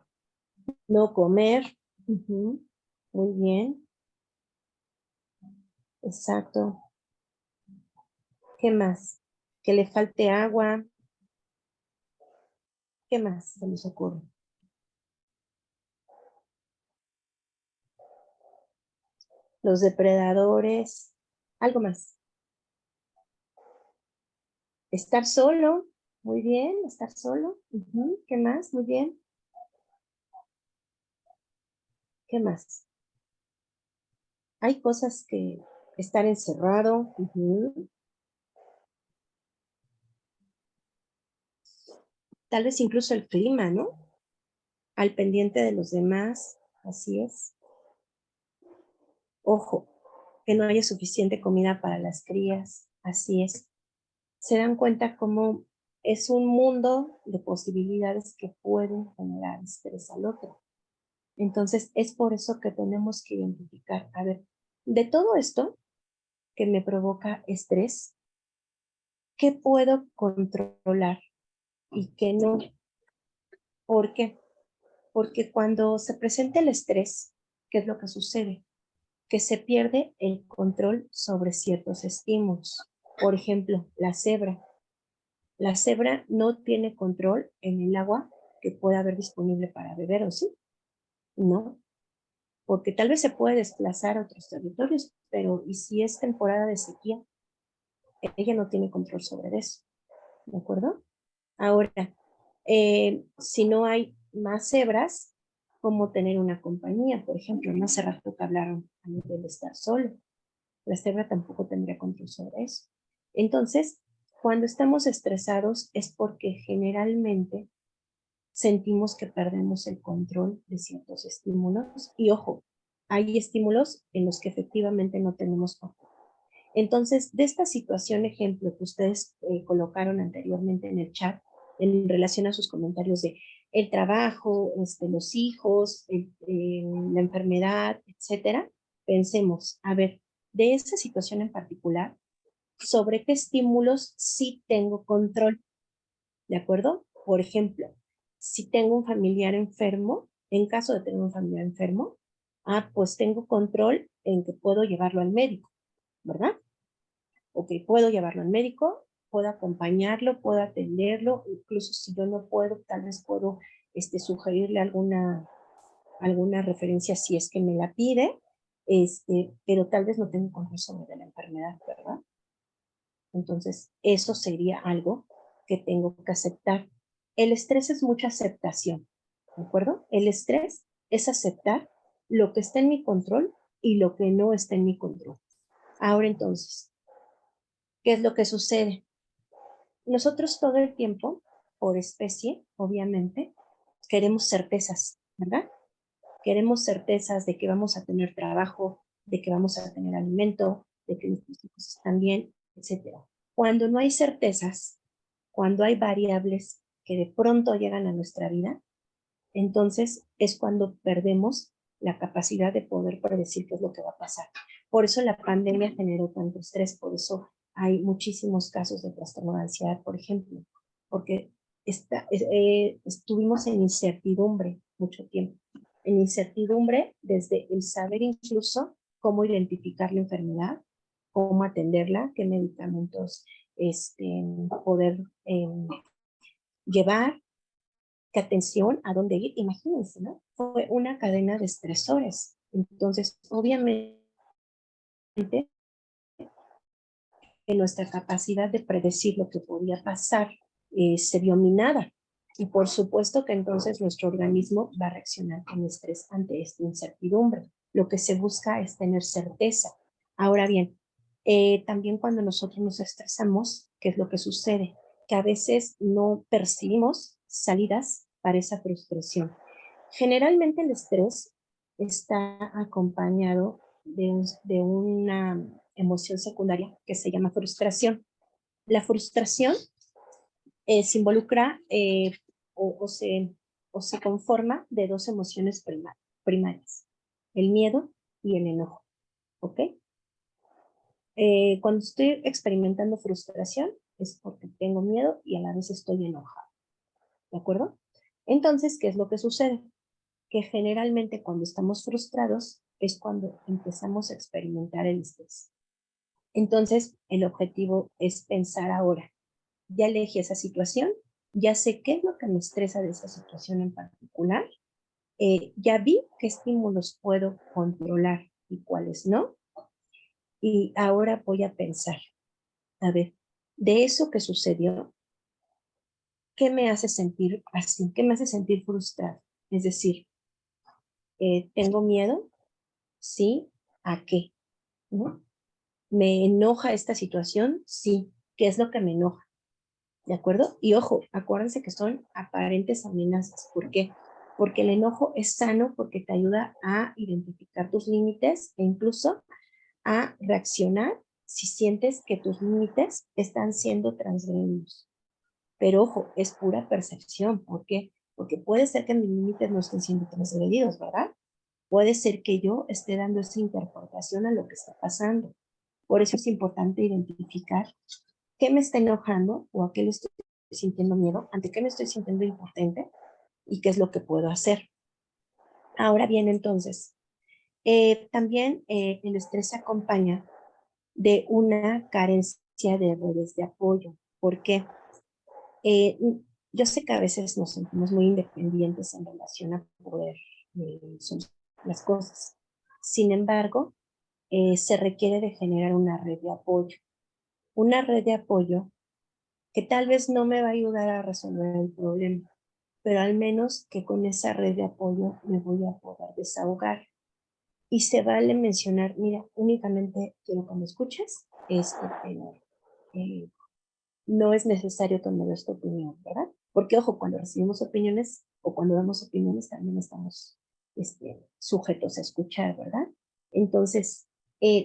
No comer. Uh-huh. Muy bien, exacto. ¿Qué más? Que le falte agua. ¿Qué más se les ocurre? Los depredadores. Algo más. Estar solo. Muy bien, estar solo. Uh-huh. ¿Qué más? Muy bien. ¿Qué más? Hay cosas que estar encerrado. Uh-huh. Tal vez incluso el clima, ¿no? Al pendiente de los demás. Así es. Ojo, que no haya suficiente comida para las crías. Así es. Se dan cuenta cómo es un mundo de posibilidades que pueden generar estrés al otro. Entonces, es por eso que tenemos que identificar, a ver, de todo esto que me provoca estrés, ¿qué puedo controlar y qué no? ¿Por qué? Porque cuando se presenta el estrés, ¿qué es lo que sucede? Que se pierde el control sobre ciertos estímulos. Por ejemplo, la cebra. La cebra no tiene control en el agua que pueda haber disponible para beber, ¿o sí? No, porque tal vez se puede desplazar a otros territorios, pero ¿y si es temporada de sequía? Ella no tiene control sobre eso, ¿de acuerdo? Ahora, si no hay más cebras, ¿cómo tener una compañía? Por ejemplo, no hace rato que hablaron a nivel de estar solo. La cebra tampoco tendría control sobre eso. Entonces, cuando estamos estresados es porque generalmente sentimos que perdemos el control de ciertos estímulos. Y ojo, hay estímulos en los que efectivamente no tenemos control. Entonces, de esta situación, ejemplo que ustedes colocaron anteriormente en el chat, en relación a sus comentarios de el trabajo, los hijos, la enfermedad, etcétera, pensemos, a ver, de esa situación en particular, ¿sobre qué estímulos sí tengo control? ¿De acuerdo? Por ejemplo, si tengo un familiar enfermo, en caso de tener un familiar enfermo, pues tengo control en que puedo llevarlo al médico, ¿verdad? Ok, puedo llevarlo al médico, puedo acompañarlo, puedo atenderlo, incluso si yo no puedo, tal vez puedo sugerirle alguna referencia si es que me la pide, pero tal vez no tengo control sobre la enfermedad, ¿verdad? Entonces, eso sería algo que tengo que aceptar. El estrés es mucha aceptación, ¿de acuerdo? El estrés es aceptar lo que está en mi control y lo que no está en mi control. Ahora entonces, ¿qué es lo que sucede? Nosotros todo el tiempo, por especie, obviamente, queremos certezas, ¿verdad? Queremos certezas de que vamos a tener trabajo, de que vamos a tener alimento, de que nuestros hijos están bien, etcétera. Cuando no hay certezas, cuando hay variables que de pronto llegan a nuestra vida, entonces es cuando perdemos la capacidad de poder predecir qué es lo que va a pasar. Por eso la pandemia generó tanto estrés, por eso hay muchísimos casos de trastorno de ansiedad, por ejemplo, porque estuvimos en incertidumbre mucho tiempo, en incertidumbre desde el saber incluso cómo identificar la enfermedad, cómo atenderla, qué medicamentos poder llevar, qué atención, a dónde ir, imagínense, ¿no? Fue una cadena de estresores. Entonces, obviamente, que nuestra capacidad de predecir lo que podía pasar se vio minada. Y por supuesto que entonces nuestro organismo va a reaccionar con estrés ante esta incertidumbre. Lo que se busca es tener certeza. Ahora bien, también cuando nosotros nos estresamos, ¿qué es lo que sucede? Que a veces no percibimos salidas para esa frustración. Generalmente el estrés está acompañado de una emoción secundaria que se llama frustración. La frustración se involucra o, o, se, o se conforma de dos emociones primarias, el miedo y el enojo. ¿Ok? Cuando estoy experimentando frustración es porque tengo miedo y a la vez estoy enojado. ¿De acuerdo? Entonces, ¿qué es lo que sucede? Que generalmente cuando estamos frustrados es cuando empezamos a experimentar el estrés. Entonces, el objetivo es pensar ahora, ya elegí esa situación, ya sé qué es lo que me estresa de esa situación en particular, ya vi qué estímulos puedo controlar y cuáles no, y ahora voy a pensar, a ver, de eso que sucedió, ¿qué me hace sentir así? ¿Qué me hace sentir frustrado? Es decir, ¿tengo miedo? ¿Sí? ¿A qué? ¿No? ¿Me enoja esta situación? Sí. ¿Qué es lo que me enoja? ¿De acuerdo? Y ojo, acuérdense que son aparentes amenazas. ¿Por qué? Porque el enojo es sano porque te ayuda a identificar tus límites e incluso a reaccionar si sientes que tus límites están siendo transgredidos. Pero ojo, es pura percepción. ¿Por qué? Porque puede ser que mis límites no estén siendo transgredidos, ¿verdad? Puede ser que yo esté dando esa interpretación a lo que está pasando. Por eso es importante identificar qué me está enojando o a qué le estoy sintiendo miedo, ante qué me estoy sintiendo impotente y qué es lo que puedo hacer. Ahora bien, entonces, también el estrés se acompaña de una carencia de redes de apoyo. ¿Por qué? Yo sé que a veces nos sentimos muy independientes en relación a poder solucionar las cosas. Sin embargo, se requiere de generar una red de apoyo. Una red de apoyo que tal vez no me va a ayudar a resolver el problema, pero al menos que con esa red de apoyo me voy a poder desahogar. Y se vale mencionar, mira, únicamente quiero que me escuches, pero eh, no es necesario tomar esta opinión, ¿verdad? Porque, ojo, cuando recibimos opiniones o cuando damos opiniones también estamos sujetos a escuchar, ¿verdad? Entonces,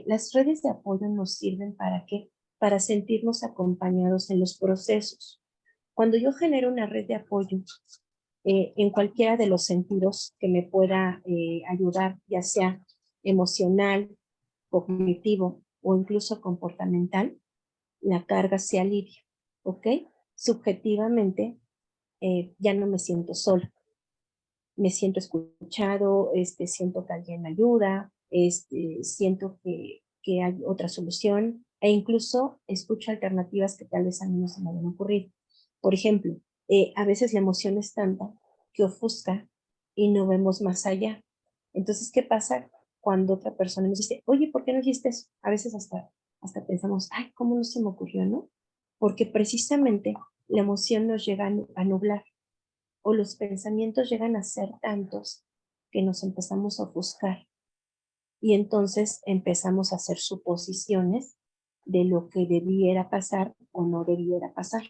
las redes de apoyo nos sirven ¿para qué? Para sentirnos acompañados en los procesos. Cuando yo genero una red de apoyo en cualquiera de los sentidos que me pueda ayudar, ya sea emocional, cognitivo o incluso comportamental, la carga se alivia, ¿ok? Subjetivamente, ya no me siento solo, me siento escuchado, siento que alguien me ayuda, siento que hay otra solución e incluso escucho alternativas que tal vez a mí no se me habían ocurrido. Por ejemplo, a veces la emoción es tanta que ofusca y no vemos más allá. Entonces, ¿qué pasa cuando otra persona nos dice, oye, ¿por qué no hiciste eso? A veces hasta pensamos, ay, ¿cómo no se me ocurrió, no? Porque precisamente la emoción nos llega a nublar o los pensamientos llegan a ser tantos que nos empezamos a ofuscar y entonces empezamos a hacer suposiciones de lo que debiera pasar o no debiera pasar.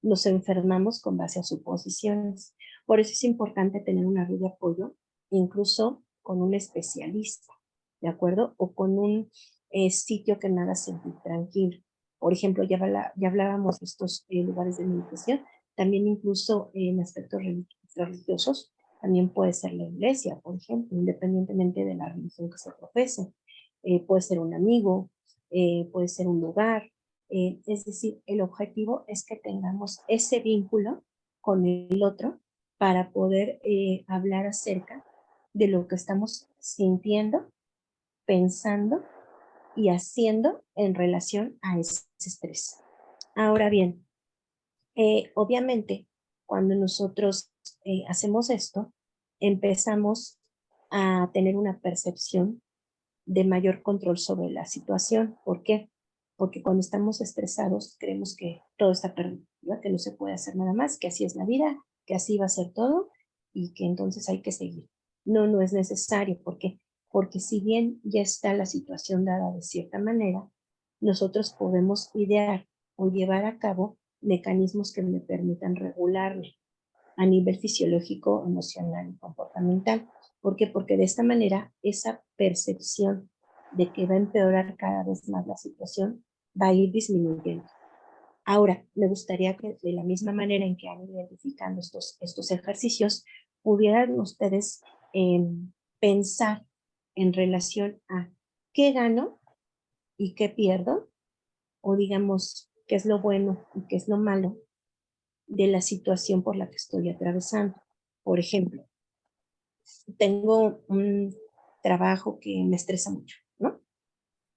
Nos enfermamos con base a suposiciones. Por eso es importante tener una red de apoyo, incluso con un especialista, ¿de acuerdo? O con un sitio que me haga sentir tranquilo. Por ejemplo, ya hablábamos de estos lugares de meditación, también incluso en aspectos religiosos, también puede ser la iglesia, por ejemplo, independientemente de la religión que se profese. Puede ser un amigo, puede ser un lugar, es decir, el objetivo es que tengamos ese vínculo con el otro para poder hablar acerca de lo que estamos sintiendo, pensando y haciendo en relación a ese estrés. Ahora bien, obviamente, cuando nosotros hacemos esto, empezamos a tener una percepción de mayor control sobre la situación. ¿Por qué? Porque cuando estamos estresados creemos que todo está perdido, ¿verdad? Que no se puede hacer nada más, que así es la vida, que así va a ser todo y que entonces hay que seguir. No, no es necesario. ¿Por qué? Porque si bien ya está la situación dada de cierta manera, nosotros podemos idear o llevar a cabo mecanismos que me permitan regularme a nivel fisiológico, emocional y comportamental. ¿Por qué? Porque de esta manera esa percepción de que va a empeorar cada vez más la situación va a ir disminuyendo. Ahora, me gustaría que de la misma manera en que han ido identificando estos ejercicios, pudieran ustedes eh, pensar en relación a qué gano y qué pierdo, o digamos, qué es lo bueno y qué es lo malo de la situación por la que estoy atravesando. Por ejemplo, tengo un trabajo que me estresa mucho, ¿no?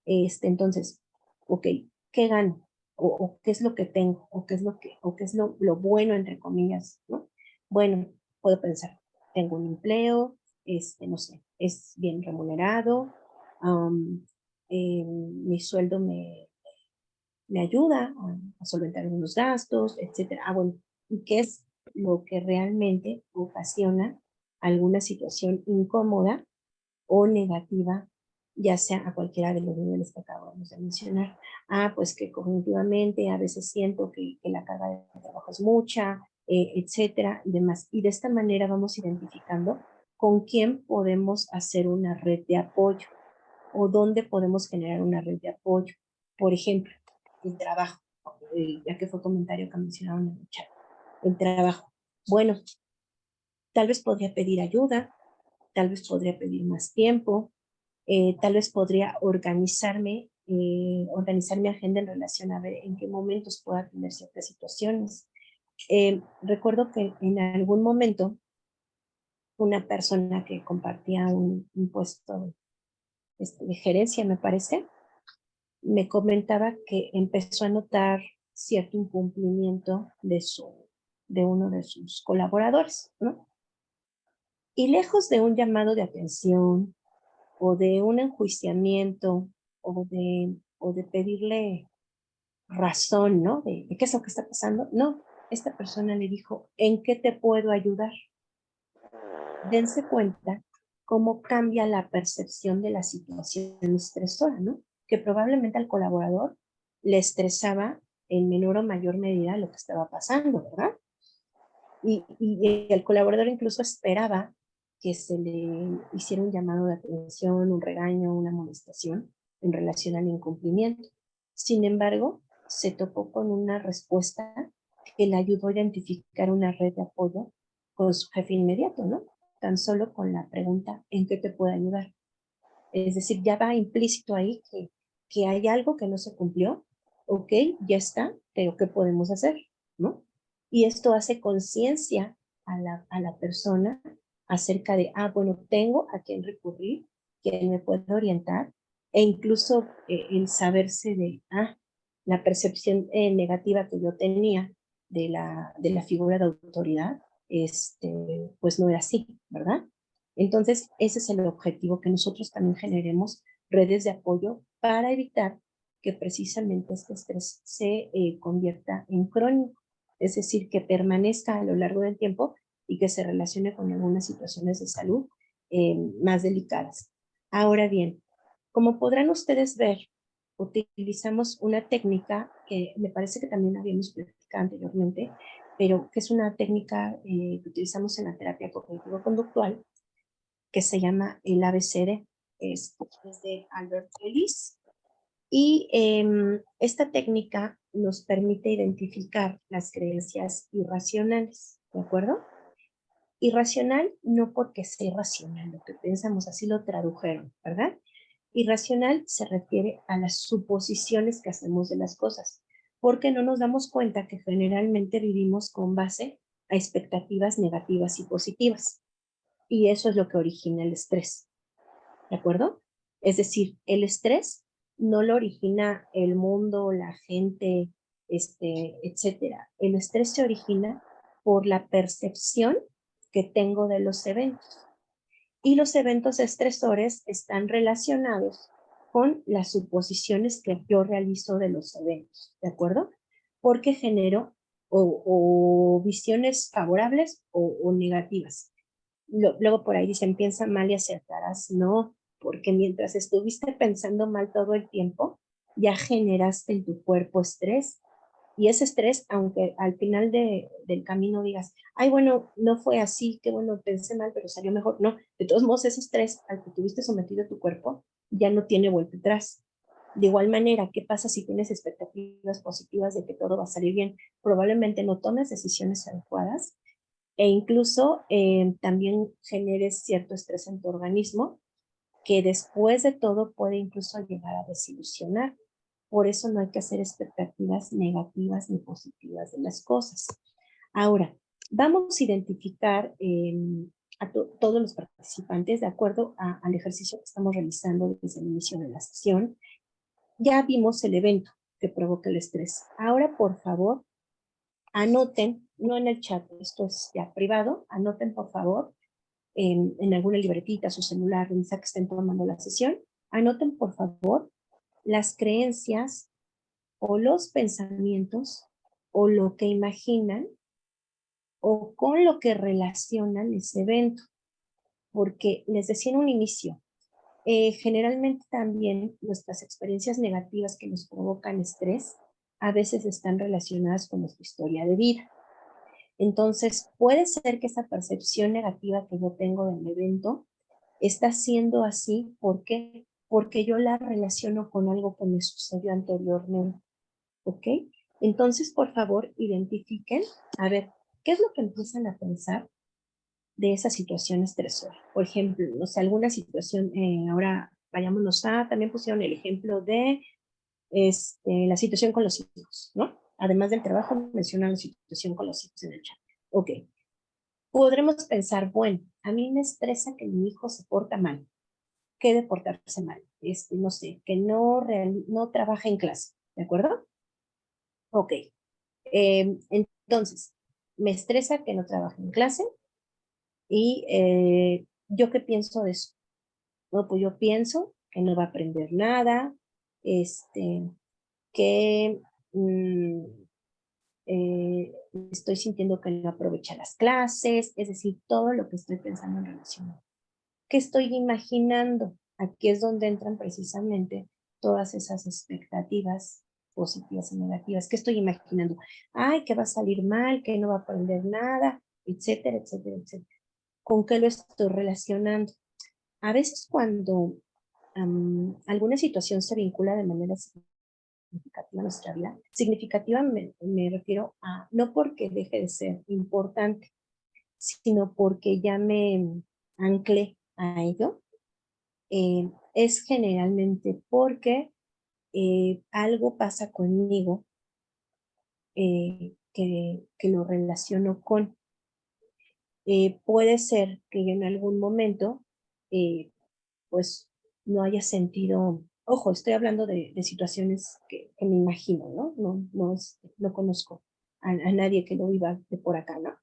Entonces, ok, ¿qué gano? O qué es lo que tengo, o qué es lo bueno, entre comillas, ¿no? Bueno, puedo pensar, tengo un empleo, no sé, es bien remunerado, mi sueldo me ayuda a solventar algunos gastos, etcétera. Ah, bueno, ¿y qué es lo que realmente ocasiona alguna situación incómoda o negativa, ya sea a cualquiera de los niveles que acabamos de mencionar? Ah, pues que cognitivamente a veces siento que la carga de trabajo es mucha, etcétera, y demás. Y de esta manera vamos identificando con quién podemos hacer una red de apoyo o dónde podemos generar una red de apoyo. Por ejemplo, el trabajo, ya que fue comentario que mencionaron en el chat. El trabajo. Bueno, tal vez podría pedir ayuda, tal vez podría pedir más tiempo, tal vez podría organizar mi agenda en relación a ver en qué momentos puedo atender ciertas situaciones. Recuerdo que en algún momento una persona que compartía un puesto de gerencia, me parece, me comentaba que empezó a notar cierto incumplimiento de uno de sus colaboradores, ¿no? Y lejos de un llamado de atención o de un enjuiciamiento o de pedirle razón, ¿no? De qué es lo que está pasando. No, esta persona le dijo, ¿en qué te puedo ayudar? Dense cuenta cómo cambia la percepción de la situación estresora, ¿no? Que probablemente al colaborador le estresaba en menor o mayor medida lo que estaba pasando, ¿verdad? Y el colaborador incluso esperaba que se le hiciera un llamado de atención, un regaño, una amonestación en relación al incumplimiento. Sin embargo, se topó con una respuesta que le ayudó a identificar una red de apoyo con su jefe inmediato, ¿no? Tan solo con la pregunta, ¿en qué te puedo ayudar? Es decir, ya va implícito ahí que hay algo que no se cumplió, ok, ya está, pero ¿qué podemos hacer? ¿No? Y esto hace conciencia a la persona acerca de, ah, bueno, tengo a quién recurrir, quién me puede orientar, e incluso el saberse de, ah, la percepción negativa que yo tenía de la figura de autoridad, pues no era así, ¿verdad? Entonces, ese es el objetivo, que nosotros también generemos redes de apoyo para evitar que precisamente este estrés se convierta en crónico, es decir, que permanezca a lo largo del tiempo y que se relacione con algunas situaciones de salud más delicadas. Ahora bien, como podrán ustedes ver, utilizamos una técnica que me parece que también habíamos platicado anteriormente, pero que es una técnica que utilizamos en la terapia cognitivo-conductual, que se llama el ABCD, es de Albert Ellis. Y esta técnica nos permite identificar las creencias irracionales, ¿de acuerdo? Irracional no porque sea irracional, lo que pensamos, así lo tradujeron, ¿verdad? Irracional se refiere a las suposiciones que hacemos de las cosas, porque no nos damos cuenta que generalmente vivimos con base a expectativas negativas y positivas. Y eso es lo que origina el estrés, ¿de acuerdo? Es decir, el estrés no lo origina el mundo, la gente, etcétera. El estrés se origina por la percepción que tengo de los eventos. Y los eventos estresores están relacionados con las suposiciones que yo realizo de los eventos, ¿de acuerdo? Porque genero o visiones favorables o negativas. Luego por ahí dicen, piensa mal y acertarás. No, porque mientras estuviste pensando mal todo el tiempo, ya generaste en tu cuerpo estrés. Y ese estrés, aunque al final del camino digas, ay, bueno, no fue así, qué bueno, pensé mal, pero salió mejor. No, de todos modos, ese estrés al que tuviste sometido tu cuerpo ya no tiene vuelta atrás. De igual manera, ¿qué pasa si tienes expectativas positivas de que todo va a salir bien? Probablemente no tomes decisiones adecuadas e incluso también generes cierto estrés en tu organismo que después de todo puede incluso llegar a desilusionar. Por eso no hay que hacer expectativas negativas ni positivas de las cosas. Ahora, vamos a identificar a todos los participantes de acuerdo al ejercicio que estamos realizando desde el inicio de la sesión. Ya vimos el evento que provoca el estrés. Ahora, por favor, anoten, no en el chat, esto es ya privado, anoten por favor en alguna libretita, su celular, donde sea que estén tomando la sesión, anoten por favor las creencias o los pensamientos o lo que imaginan o con lo que relacionan ese evento. Porque les decía en un inicio, generalmente también nuestras experiencias negativas que nos provocan estrés a veces están relacionadas con nuestra historia de vida. Entonces, puede ser que esa percepción negativa que yo tengo del evento está siendo así. ¿Por qué? Porque yo la relaciono con algo que me sucedió anteriormente. ¿Ok? Entonces, por favor, identifiquen, a ver, ¿qué es lo que empiezan a pensar de esa situación estresora? Por ejemplo, no sé, alguna situación, ahora vayámonos a, también pusieron el ejemplo de la situación con los hijos, ¿no? Además del trabajo, mencionan la situación con los hijos en el chat. Ok, podremos pensar, bueno, a mí me estresa que mi hijo se porta mal. qué de portarse mal, no sé, que no trabaja en clase, ¿de acuerdo? Ok, entonces, me estresa que no trabaje en clase y ¿yo qué pienso de eso? No, pues yo pienso que no va a aprender nada, este, que mm, estoy sintiendo que no aprovecha las clases, es decir, todo lo que estoy pensando en relación a qué estoy imaginando. Aquí es donde entran precisamente todas esas expectativas positivas y negativas. ¿Qué estoy imaginando? Ay, que va a salir mal, que no va a aprender nada, etcétera, etcétera, etcétera. ¿Con qué lo estoy relacionando? A veces cuando alguna situación se vincula de manera significativa a nuestra vida, significativa me refiero a no porque deje de ser importante, sino porque ya me anclé a ello, es generalmente porque algo pasa conmigo que lo relaciono con. Puede ser que yo en algún momento, eh, pues, no haya sentido, ojo, estoy hablando de situaciones que me imagino, ¿no? No conozco a nadie que lo viva de por acá, ¿no?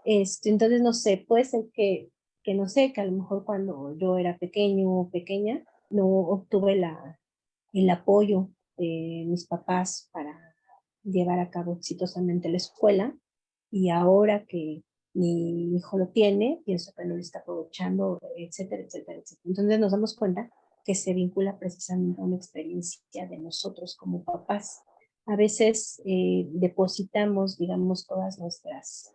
Entonces, no sé, puede ser que no sé, que a lo mejor cuando yo era pequeño o pequeña, no obtuve el apoyo de mis papás para llevar a cabo exitosamente la escuela, y ahora que mi hijo lo tiene, pienso que no lo está aprovechando, etcétera, etcétera, etcétera. Entonces nos damos cuenta que se vincula precisamente a una experiencia de nosotros como papás. A veces depositamos, digamos, todas nuestras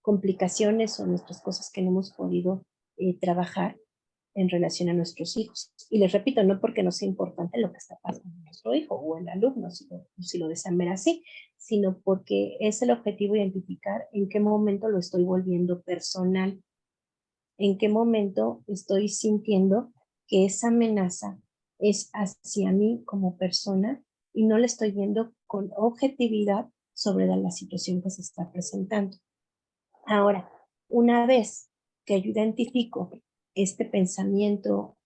complicaciones o nuestras cosas que no hemos podido trabajar en relación a nuestros hijos. Y les repito, no porque no sea importante lo que está pasando en nuestro hijo o el alumno, si lo desean ver así, sino porque es el objetivo identificar en qué momento lo estoy volviendo personal, en qué momento estoy sintiendo que esa amenaza es hacia mí como persona y no le estoy viendo con objetividad sobre la situación que se está presentando. Ahora, una vez que yo identifico este pensamiento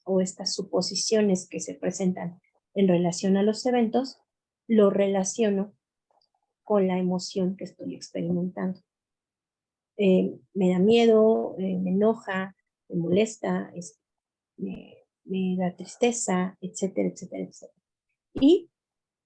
o estas suposiciones que se presentan en relación a los eventos, lo relaciono con la emoción que estoy experimentando. Me da miedo, me enoja, me molesta, me da tristeza, etcétera, etcétera, etcétera. Y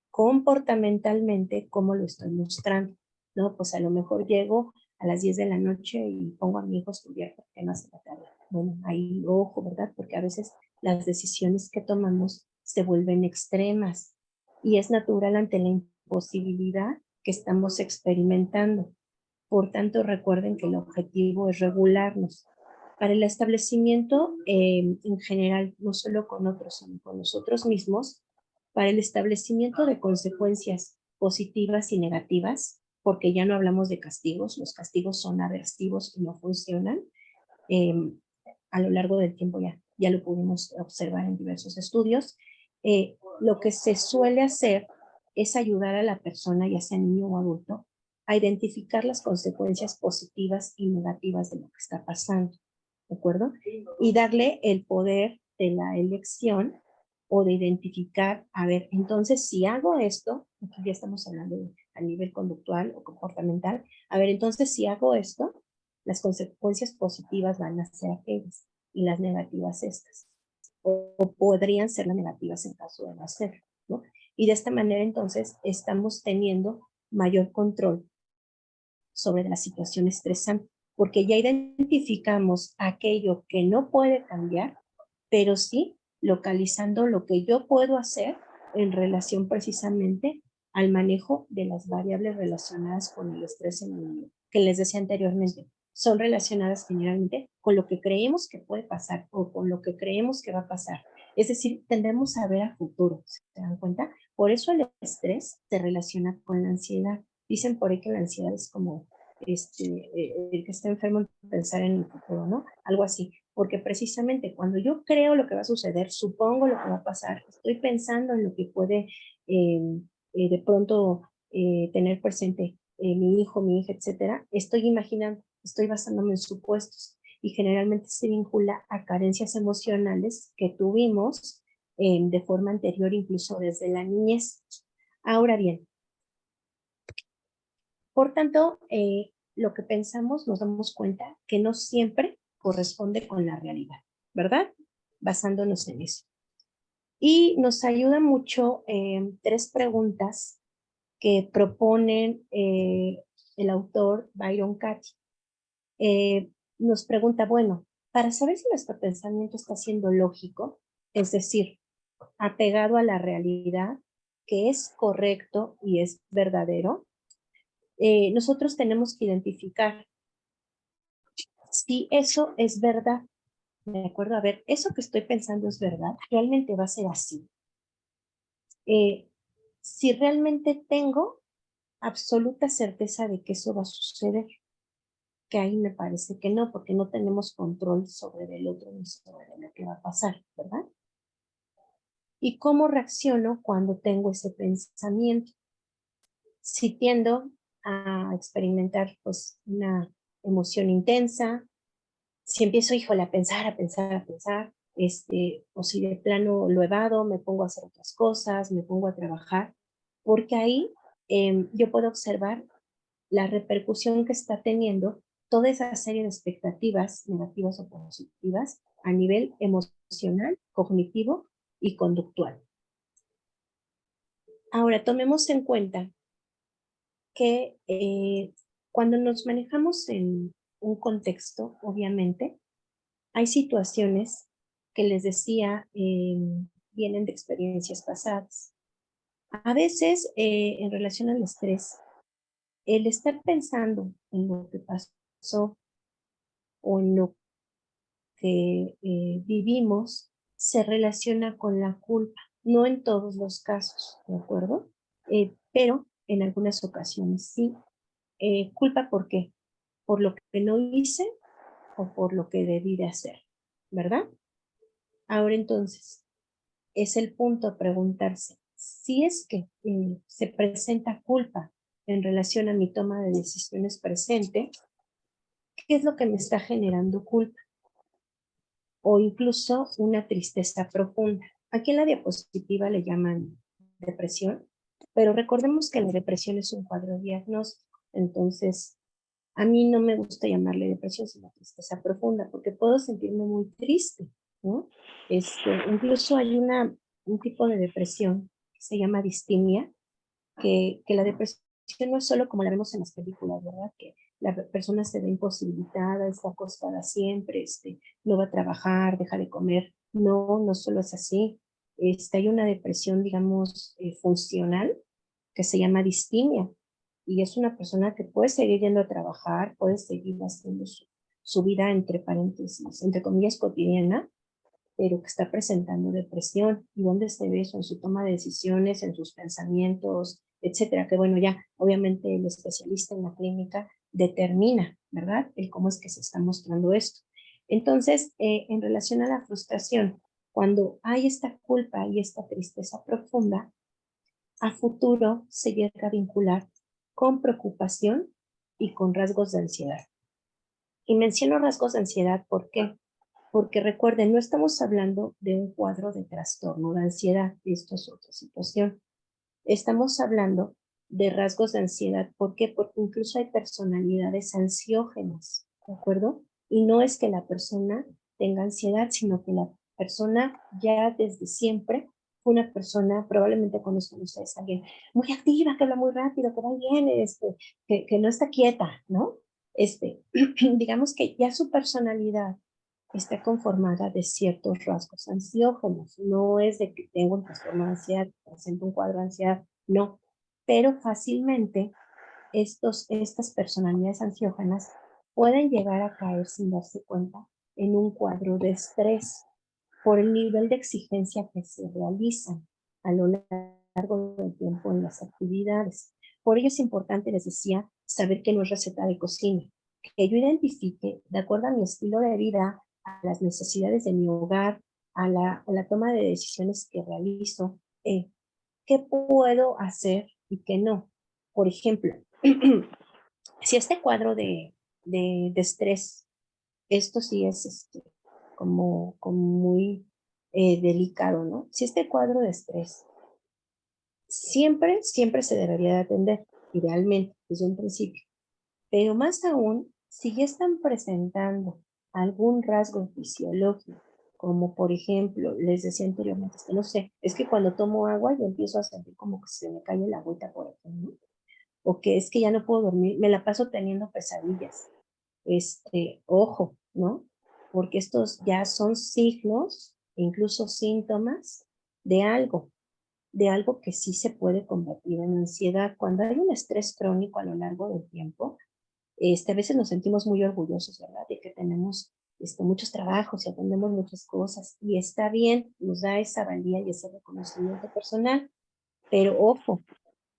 comportamentalmente, ¿cómo lo estoy mostrando? No, pues a lo mejor llego a las 10 de la noche y pongo a mi hijo a estudiar porque no hace la tarea. Bueno, ahí ojo, ¿verdad? Porque a veces las decisiones que tomamos se vuelven extremas y es natural ante la imposibilidad que estamos experimentando. Por tanto, recuerden que el objetivo es regularnos. Para el establecimiento, en general, no solo con otros, sino con nosotros mismos, para el establecimiento de consecuencias positivas y negativas, porque ya no hablamos de castigos, los castigos son aversivos y no funcionan, eh, a lo largo del tiempo ya lo pudimos observar en diversos estudios. Lo que se suele hacer es ayudar a la persona, ya sea niño o adulto, a identificar las consecuencias positivas y negativas de lo que está pasando, ¿de acuerdo? Y darle el poder de la elección o de identificar, a ver, entonces si hago esto, aquí ya estamos hablando a nivel conductual o comportamental, a ver, entonces si hago esto, las consecuencias positivas van a ser aquellas y las negativas estas. O podrían ser las negativas en caso de no hacerlo, ¿no? Y de esta manera entonces estamos teniendo mayor control sobre la situación estresante, porque ya identificamos aquello que no puede cambiar, pero sí localizando lo que yo puedo hacer en relación precisamente al manejo de las variables relacionadas con el estrés en el niño, que les decía anteriormente, son relacionadas generalmente con lo que creemos que puede pasar o con lo que creemos que va a pasar. Es decir, tendemos a ver a futuro, ¿se dan cuenta? Por eso el estrés se relaciona con la ansiedad. Dicen por ahí que la ansiedad es como el que está enfermo en pensar en el futuro, ¿no? Algo así. Porque precisamente cuando yo creo lo que va a suceder, supongo lo que va a pasar, estoy pensando en lo que puede de pronto tener presente mi hijo, mi hija, etcétera, estoy imaginando, estoy basándome en supuestos. y generalmente se vincula a carencias emocionales que tuvimos de forma anterior, incluso desde la niñez. Ahora bien, por tanto, lo que pensamos nos damos cuenta que no siempre corresponde con la realidad, ¿verdad? Basándonos en eso. Y nos ayuda mucho 3 preguntas que proponen el autor Byron Katie. Nos pregunta, bueno, para saber si nuestro pensamiento está siendo lógico, es decir, apegado a la realidad, que es correcto y es verdadero, nosotros tenemos que identificar si eso es verdad. ¿De acuerdo? A ver, eso que estoy pensando es verdad, realmente va a ser así. Si realmente tengo absoluta certeza de que eso va a suceder, que ahí me parece que no, porque no tenemos control sobre el otro ni sobre lo que va a pasar, ¿verdad? ¿Y cómo reacciono cuando tengo ese pensamiento? Si tiendo a experimentar pues una emoción intensa, si empiezo, híjole, a pensar, o si de plano lo evado, me pongo a hacer otras cosas, me pongo a trabajar, porque ahí yo puedo observar la repercusión que está teniendo toda esa serie de expectativas negativas o positivas a nivel emocional, cognitivo y conductual. Ahora, tomemos en cuenta que cuando nos manejamos en un contexto, obviamente, hay situaciones que les decía vienen de experiencias pasadas. A veces, en relación al estrés, el estar pensando en lo que pasó o en lo que vivimos se relaciona con la culpa. No en todos los casos, ¿de acuerdo? Pero en algunas ocasiones sí. ¿Culpa por qué? ¿Por lo que no hice o por lo que debí de hacer? ¿Verdad? Ahora entonces, es el punto a preguntarse, si es que se presenta culpa en relación a mi toma de decisiones presente, ¿qué es lo que me está generando culpa? O incluso una tristeza profunda. Aquí en la diapositiva le llaman depresión, pero recordemos que la depresión es un cuadro diagnóstico, entonces a mí no me gusta llamarle depresión, sino tristeza profunda, porque puedo sentirme muy triste, ¿no? Incluso hay un tipo de depresión que se llama distimia, que la depresión no es solo como la vemos en las películas, ¿verdad? Que la persona se ve imposibilitada, está acostada siempre, no va a trabajar, deja de comer. No, no solo es así. Hay una depresión, digamos, funcional que se llama distimia. Y es una persona que puede seguir yendo a trabajar, puede seguir haciendo su vida, entre paréntesis, entre comillas, cotidiana, pero que está presentando depresión. ¿Y dónde se ve eso? En su toma de decisiones, en sus pensamientos, etcétera. Que bueno, ya obviamente el especialista en la clínica determina, ¿verdad? El cómo es que se está mostrando esto. Entonces, en relación a la frustración, cuando hay esta culpa y esta tristeza profunda, a futuro se llega a vincular con preocupación y con rasgos de ansiedad. Y menciono rasgos de ansiedad, ¿por qué? Porque recuerden, no estamos hablando de un cuadro de trastorno de ansiedad, esto es otra situación. Estamos hablando de rasgos de ansiedad, ¿por qué? Porque incluso hay personalidades ansiógenas, ¿de acuerdo? Y no es que la persona tenga ansiedad, sino que la persona ya desde siempre fue una persona, probablemente conozcan ustedes a alguien muy activa, que habla muy rápido, que va y viene, que no está quieta, ¿no? Digamos que ya su personalidad está conformada de ciertos rasgos ansiógenos. No es de que tengo un trastorno de ansiedad, presento un cuadro de ansiedad, no. Pero fácilmente estas personalidades ansiógenas pueden llegar a caer sin darse cuenta en un cuadro de estrés por el nivel de exigencia que se realizan a lo largo del tiempo en las actividades. Por ello es importante, les decía, saber que no es receta de cocina, que yo identifique, de acuerdo a mi estilo de vida, a las necesidades de mi hogar, a la toma de decisiones que realizo, qué puedo hacer y qué no. Por ejemplo, si este cuadro de estrés esto sí es como muy delicado, ¿no? Si este cuadro de estrés siempre se debería de atender, idealmente, desde un principio. Pero más aún, si ya están presentando algún rasgo fisiológico, como por ejemplo, les decía anteriormente, es que no sé, es que cuando tomo agua yo empiezo a sentir como que se me cae el agüita por aquí, ¿no? O que es que ya no puedo dormir, me la paso teniendo pesadillas. Ojo, ¿no? Porque estos ya son signos, incluso síntomas de algo que sí se puede convertir en ansiedad. Cuando hay un estrés crónico a lo largo del tiempo, a veces nos sentimos muy orgullosos, ¿verdad? De que tenemos muchos trabajos y atendemos muchas cosas. Y está bien, nos da esa valía y ese reconocimiento personal. Pero ojo,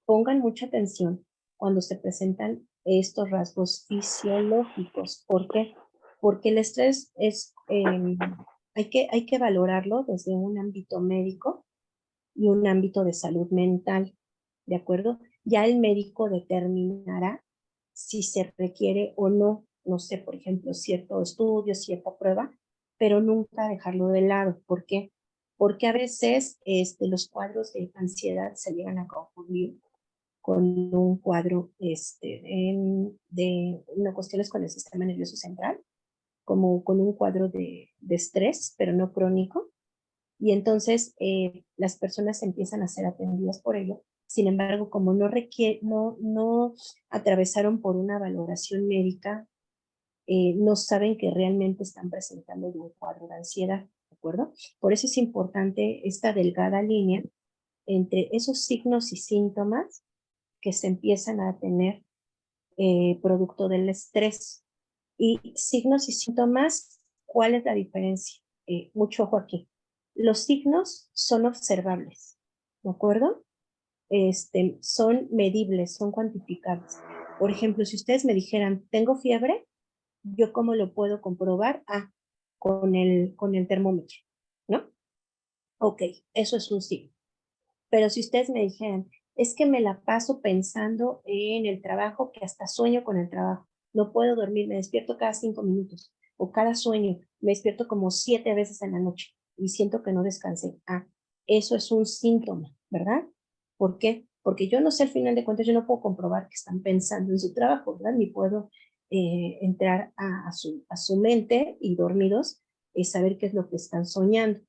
pongan mucha atención cuando se presentan estos rasgos fisiológicos. ¿Por qué? Porque el estrés hay que valorarlo desde un ámbito médico y un ámbito de salud mental, ¿de acuerdo? Ya el médico determinará si se requiere o no, no sé, por ejemplo, cierto estudio, cierta prueba, pero nunca dejarlo de lado. ¿Por qué? Porque a veces los cuadros de ansiedad se llegan a confundir con un cuadro de no, cuestiones con el sistema nervioso central, como con un cuadro de estrés, pero no crónico, y entonces las personas empiezan a ser atendidas por ello. Sin embargo, como no atravesaron por una valoración médica, no saben que realmente están presentando un cuadro de ansiedad, ¿de acuerdo? Por eso es importante esta delgada línea entre esos signos y síntomas que se empiezan a tener producto del estrés. Y signos y síntomas, ¿cuál es la diferencia? Mucho ojo aquí. Los signos son observables, ¿de acuerdo? Son medibles, son cuantificables. Por ejemplo, si ustedes me dijeran, tengo fiebre, ¿yo cómo lo puedo comprobar? Ah, con el termómetro, ¿no? Ok, eso es un signo. Pero si ustedes me dijeran, es que me la paso pensando en el trabajo, que hasta sueño con el trabajo, no puedo dormir, me despierto cada 5 minutos, o cada sueño, me despierto como 7 veces en la noche y siento que no descansé. Ah, eso es un síntoma, ¿verdad? ¿Por qué? Porque yo no sé, al final de cuentas, yo no puedo comprobar que están pensando en su trabajo, ¿verdad? Ni puedo entrar a su mente y dormidos y saber qué es lo que están soñando,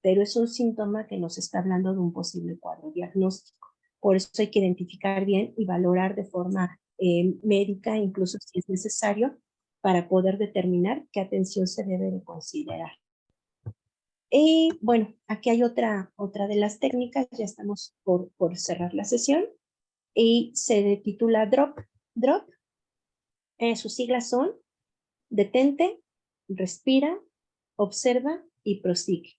pero es un síntoma que nos está hablando de un posible cuadro diagnóstico. Por eso hay que identificar bien y valorar de forma médica, incluso si es necesario, para poder determinar qué atención se debe de considerar. Y bueno, aquí hay otra de las técnicas, ya estamos por cerrar la sesión, y se titula DROP. DROP, sus siglas son detente, respira, observa y prosigue.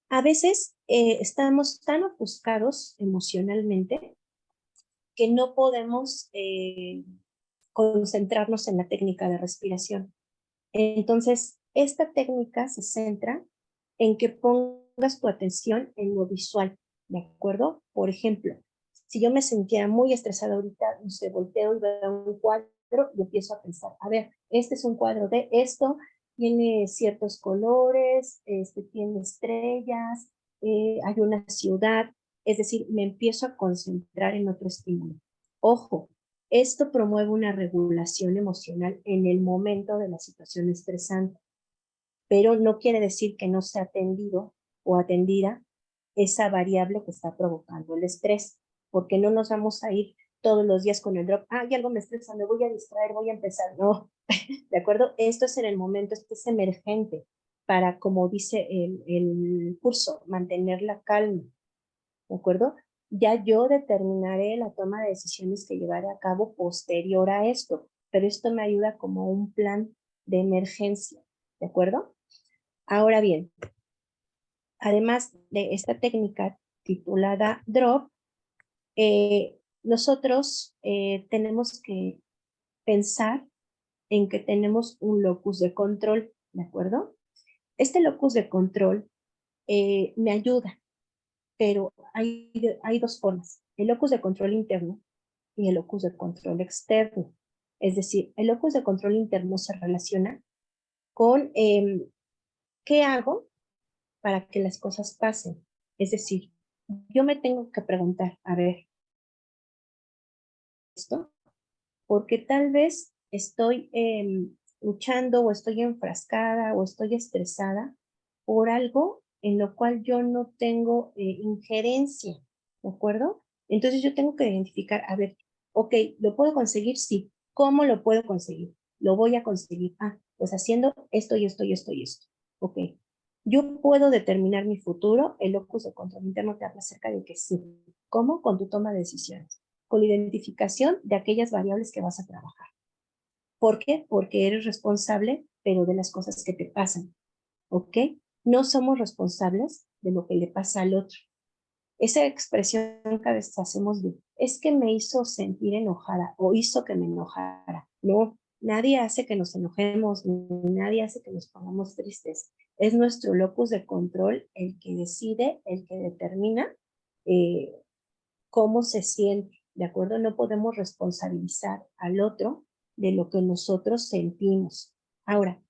A veces estamos tan ofuscados emocionalmente que no podemos concentrarnos en la técnica de respiración. Entonces, esta técnica se centra en que pongas tu atención en lo visual, ¿de acuerdo? Por ejemplo, si yo me sentía muy estresada ahorita, no sé, volteo y veo un cuadro y empiezo a pensar, a ver, este es un cuadro de esto, tiene ciertos colores, tiene estrellas, hay una ciudad, es decir, me empiezo a concentrar en otro estímulo. Ojo, esto promueve una regulación emocional en el momento de la situación estresante, pero no quiere decir que no se ha atendido o atendida esa variable que está provocando el estrés, porque no nos vamos a ir todos los días con el drop, ah, y algo me estresa, me voy a distraer, voy a empezar. No, ¿de acuerdo? Esto es en el momento, esto es emergente para, como dice el curso, mantener la calma, ¿de acuerdo? Ya yo determinaré la toma de decisiones que llevaré a cabo posterior a esto, pero esto me ayuda como un plan de emergencia, ¿de acuerdo? Ahora bien, además de esta técnica titulada DROP, nosotros tenemos que pensar en que tenemos un locus de control, ¿de acuerdo? Este locus de control me ayuda, pero hay dos formas, el locus de control interno y el locus de control externo. Es decir, el locus de control interno se relaciona con qué hago para que las cosas pasen. Es decir, yo me tengo que preguntar, a ver, esto, porque tal vez estoy luchando o estoy enfrascada o estoy estresada por algo en lo cual yo no tengo injerencia, ¿de acuerdo? Entonces yo tengo que identificar, a ver, ok, ¿lo puedo conseguir? Sí. ¿Cómo lo puedo conseguir? Lo voy a conseguir. Ah, pues haciendo esto y esto y esto y esto. Ok. Yo puedo determinar mi futuro. El locus de control interno te habla acerca de que sí. ¿Cómo? Con tu toma de decisiones, con la identificación de aquellas variables que vas a trabajar. ¿Por qué? Porque eres responsable, pero de las cosas que te pasan, ¿ok? No somos responsables de lo que le pasa al otro. Esa expresión que a veces hacemos de, es que me hizo sentir enojada o hizo que me enojara. No, nadie hace que nos enojemos, nadie hace que nos pongamos tristes. Es nuestro locus de control el que decide, el que determina eh, cómo se siente, ¿de acuerdo? No podemos responsabilizar al otro de lo que nosotros sentimos. Ahora,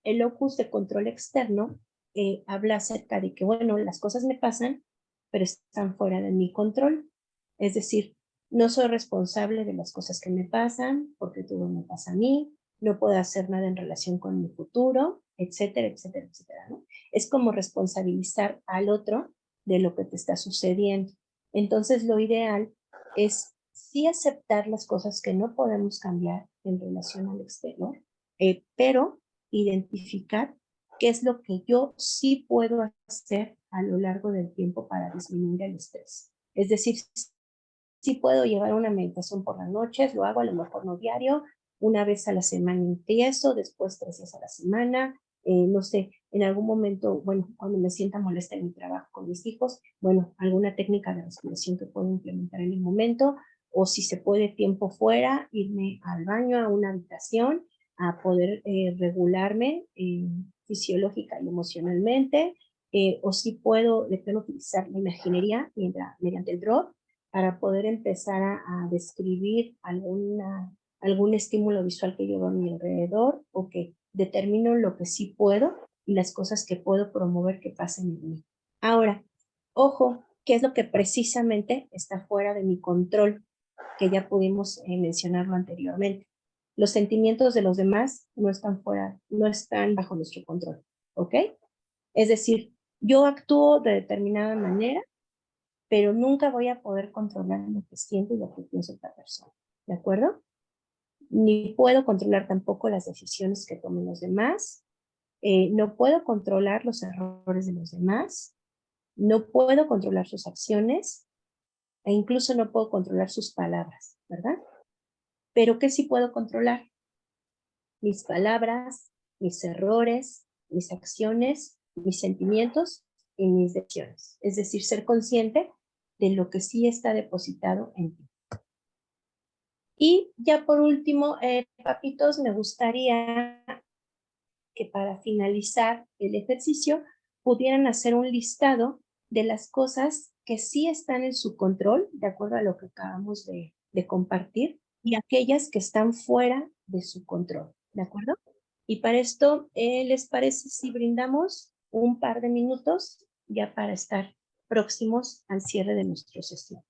el locus de control externo habla acerca de que, bueno, las cosas me pasan, pero están fuera de mi control. Es decir, no soy responsable de las cosas que me pasan, porque todo me pasa a mí, no puedo hacer nada en relación con mi futuro, etcétera, etcétera, etcétera, ¿no? Es como responsabilizar al otro de lo que te está sucediendo. Entonces, lo ideal es sí aceptar las cosas que no podemos cambiar en relación al exterior, pero identificar qué es lo que yo sí puedo hacer a lo largo del tiempo para disminuir el estrés. Es decir, sí puedo llevar una meditación por las noches, lo hago a lo mejor no diario, una vez a la semana empiezo, después 3 días a la semana, no sé, en algún momento, bueno, cuando me sienta molesta en mi trabajo con mis hijos, bueno, alguna técnica de respiración que puedo implementar en el momento, o si se puede tiempo fuera, irme al baño, a una habitación, a poder regularme fisiológica y emocionalmente, o si puedo, de plano, utilizar la imaginería mediante el drop para poder empezar a describir algún estímulo visual que yo veo a mi alrededor o que determino lo que sí puedo y las cosas que puedo promover que pasen en mí. Ahora, ojo, ¿qué es lo que precisamente está fuera de mi control? Que ya pudimos mencionarlo anteriormente. Los sentimientos de los demás no están fuera, no están bajo nuestro control, ¿ok? Es decir, yo actúo de determinada manera, pero nunca voy a poder controlar lo que siente y lo que piensa otra persona, ¿de acuerdo? Ni puedo controlar tampoco las decisiones que tomen los demás, no puedo controlar los errores de los demás, no puedo controlar sus acciones e incluso no puedo controlar sus palabras, ¿verdad? Pero ¿qué sí puedo controlar? Mis palabras, mis errores, mis acciones, mis sentimientos y mis decisiones. Es decir, ser consciente de lo que sí está depositado en ti. Y ya por último, papitos, me gustaría que para finalizar el ejercicio pudieran hacer un listado de las cosas que sí están en su control, de acuerdo a lo que acabamos de compartir, y aquellas que están fuera de su control, ¿de acuerdo? Y para esto, ¿les parece si brindamos un par de minutos ya para estar próximos al cierre de nuestro sesión?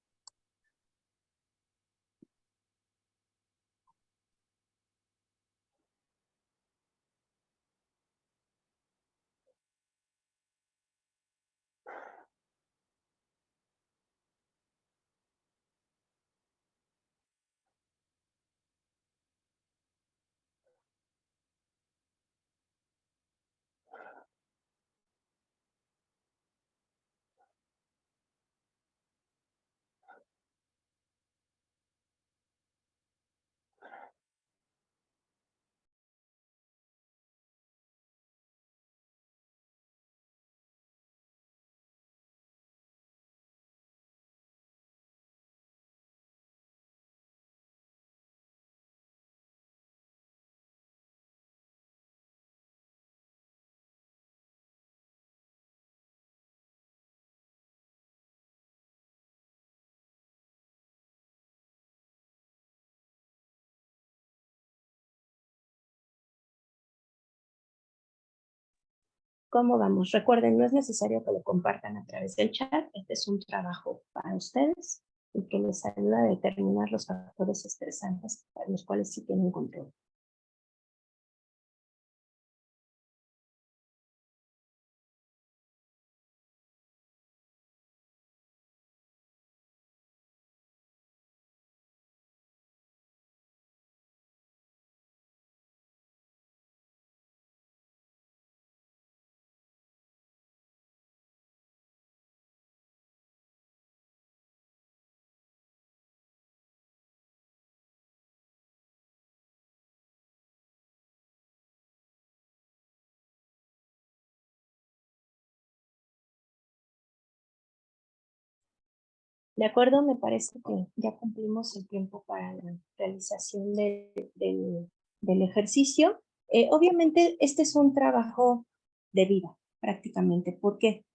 ¿Cómo vamos? Recuerden, no es necesario que lo compartan a través del chat. Este es un trabajo para ustedes y que les ayuda a determinar los factores estresantes para los cuales sí tienen control. De acuerdo, me parece que ya cumplimos el tiempo para la realización del ejercicio. Obviamente, este es un trabajo de vida, prácticamente. ¿Por qué?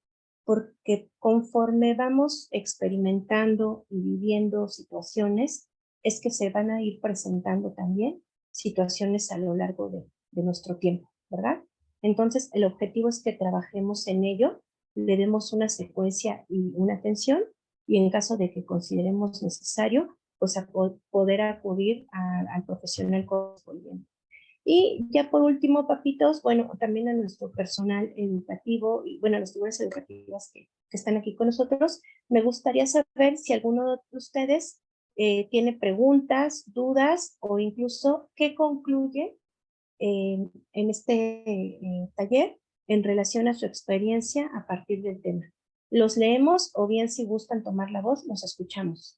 Porque conforme vamos experimentando y viviendo situaciones, es que se van a ir presentando también situaciones a lo largo de nuestro tiempo, ¿verdad? Entonces, el objetivo es que trabajemos en ello, le demos una secuencia y una atención, y en caso de que consideremos necesario, pues poder acudir al profesional correspondiente. Y ya por último, papitos, bueno, también a nuestro personal educativo y bueno, a las figuras educativas que están aquí con nosotros, me gustaría saber si alguno de ustedes tiene preguntas, dudas o incluso qué concluye en este taller en relación a su experiencia a partir del tema. Los leemos o bien si gustan tomar la voz, los escuchamos.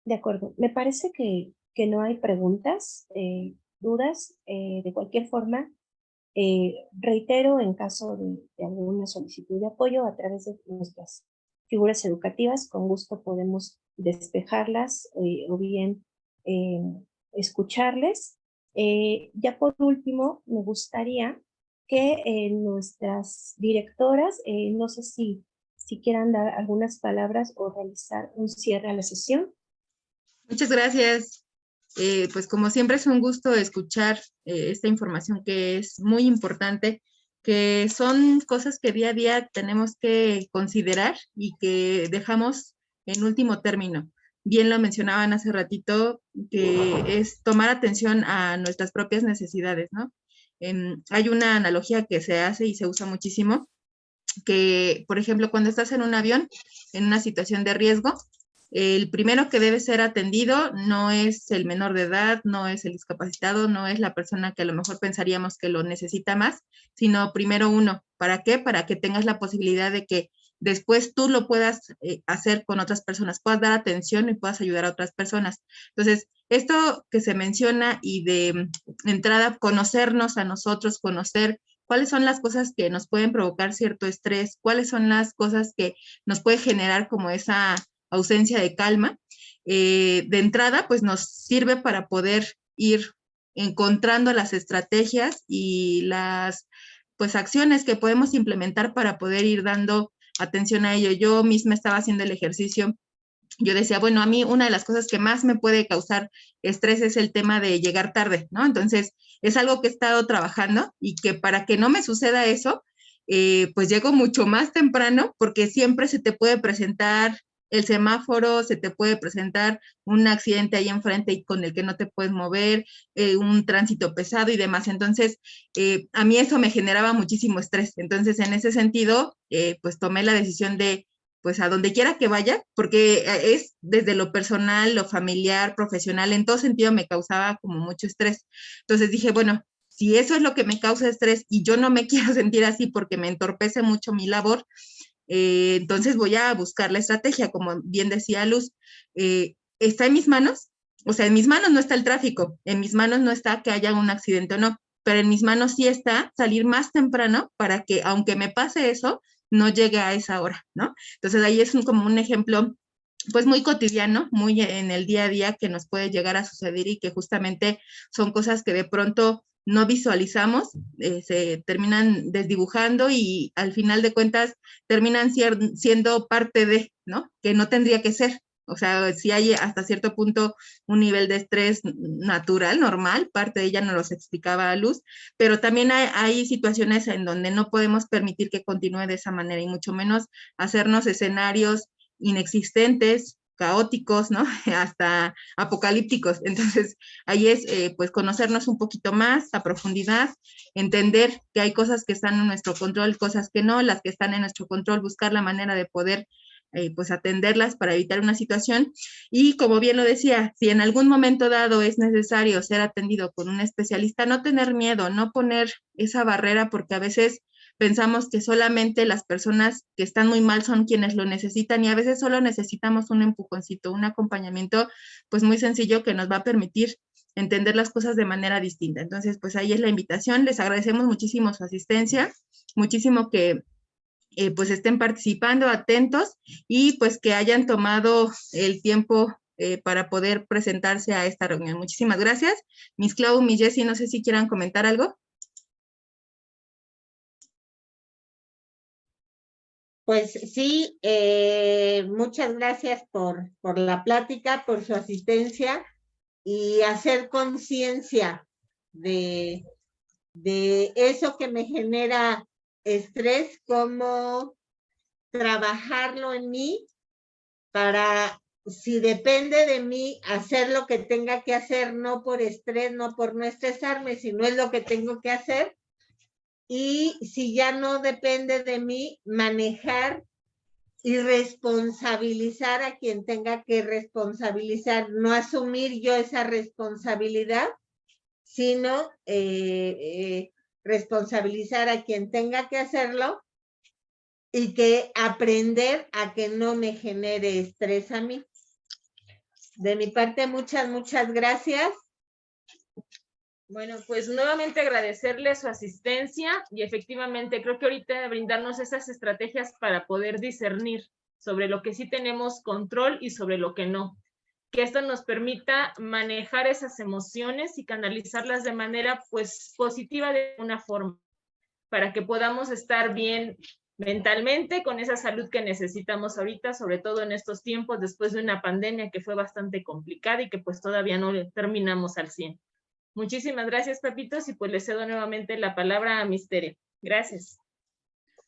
De acuerdo, me parece que no hay preguntas, dudas. De cualquier forma, reitero, en caso de alguna solicitud de apoyo a través de nuestras figuras educativas, con gusto podemos despejarlas o bien eh, escucharles. Ya por último, me gustaría que nuestras directoras, no sé si quieran dar algunas palabras o realizar un cierre a la sesión. Muchas gracias. Pues como siempre es un gusto escuchar esta información que es muy importante, que son cosas que día a día tenemos que considerar y que dejamos en último término. Bien lo mencionaban hace ratito, que es tomar atención a nuestras propias necesidades, ¿no? Hay una analogía que se hace y se usa muchísimo, que, por ejemplo, cuando estás en un avión, en una situación de riesgo, el primero que debe ser atendido no es el menor de edad, no es el discapacitado, no es la persona que a lo mejor pensaríamos que lo necesita más, sino primero uno. ¿Para qué? Para que tengas la posibilidad de que después tú lo puedas hacer con otras personas, puedas dar atención y puedas ayudar a otras personas. Entonces, esto que se menciona y de entrada conocernos a nosotros, conocer cuáles son las cosas que nos pueden provocar cierto estrés, cuáles son las cosas que nos puede generar como esa ausencia de calma. De entrada, pues nos sirve para poder ir encontrando las estrategias y las pues acciones que podemos implementar para poder ir dando atención a ello. Yo misma estaba haciendo el ejercicio. Yo decía, bueno, a mí una de las cosas que más me puede causar estrés es el tema de llegar tarde, ¿no? Entonces, es algo que he estado trabajando y que para que no me suceda eso, pues llego mucho más temprano porque siempre se te puede presentar el semáforo, se te puede presentar un accidente ahí enfrente y con el que no te puedes mover, un tránsito pesado y demás. Entonces, a mí eso me generaba muchísimo estrés. Entonces, en ese sentido, pues tomé la decisión de pues a donde quiera que vaya, porque es desde lo personal, lo familiar, profesional, en todo sentido me causaba como mucho estrés. Entonces dije, bueno, si eso es lo que me causa estrés y yo no me quiero sentir así porque me entorpece mucho mi labor, entonces voy a buscar la estrategia, como bien decía Luz, está en mis manos, o sea, en mis manos no está el tráfico, en mis manos no está que haya un accidente o no, pero en mis manos sí está salir más temprano para que, aunque me pase eso, no llegue a esa hora, ¿no? Entonces ahí es como un ejemplo pues muy cotidiano, muy en el día a día que nos puede llegar a suceder y que justamente son cosas que de pronto no visualizamos, se terminan desdibujando y al final de cuentas terminan siendo parte de, ¿no? Que no tendría que ser. O sea, si hay hasta cierto punto un nivel de estrés natural, normal, parte de ella nos los explicaba Luz, pero también hay situaciones en donde no podemos permitir que continúe de esa manera y mucho menos hacernos escenarios inexistentes, caóticos, ¿no? Hasta apocalípticos. Entonces, ahí es, pues, conocernos un poquito más a profundidad, entender que hay cosas que están en nuestro control, cosas que no, las que están en nuestro control, buscar la manera de poder pues atenderlas para evitar una situación. Y como bien lo decía, si en algún momento dado es necesario ser atendido por un especialista, no tener miedo, no poner esa barrera, porque a veces pensamos que solamente las personas que están muy mal son quienes lo necesitan y a veces solo necesitamos un empujoncito, un acompañamiento pues muy sencillo que nos va a permitir entender las cosas de manera distinta. Entonces, pues ahí es la invitación. Les agradecemos muchísimo su asistencia, muchísimo que pues estén participando, atentos y pues que hayan tomado el tiempo para poder presentarse a esta reunión. Muchísimas gracias. Miss Clau, Miss Jessie, no sé si quieran comentar algo. Pues sí, muchas gracias por la plática, por su asistencia y hacer conciencia de eso que me genera estrés, cómo trabajarlo en mí para, si depende de mí, hacer lo que tenga que hacer, no por estrés, no por no estresarme, sino es lo que tengo que hacer. Y si ya no depende de mí, manejar y responsabilizar a quien tenga que responsabilizar, no asumir yo esa responsabilidad, sino responsabilizar a quien tenga que hacerlo y que aprender a que no me genere estrés a mí. De mi parte, muchas gracias. Bueno, pues nuevamente agradecerle su asistencia y efectivamente creo que ahorita brindarnos esas estrategias para poder discernir sobre lo que sí tenemos control y sobre lo que no. Que esto nos permita manejar esas emociones y canalizarlas de manera pues positiva de una forma para que podamos estar bien mentalmente con esa salud que necesitamos ahorita, sobre todo en estos tiempos después de una pandemia que fue bastante complicada y que pues todavía no terminamos al 100. Muchísimas gracias, Pepitos, y pues le cedo nuevamente la palabra a Miss Tere. Gracias.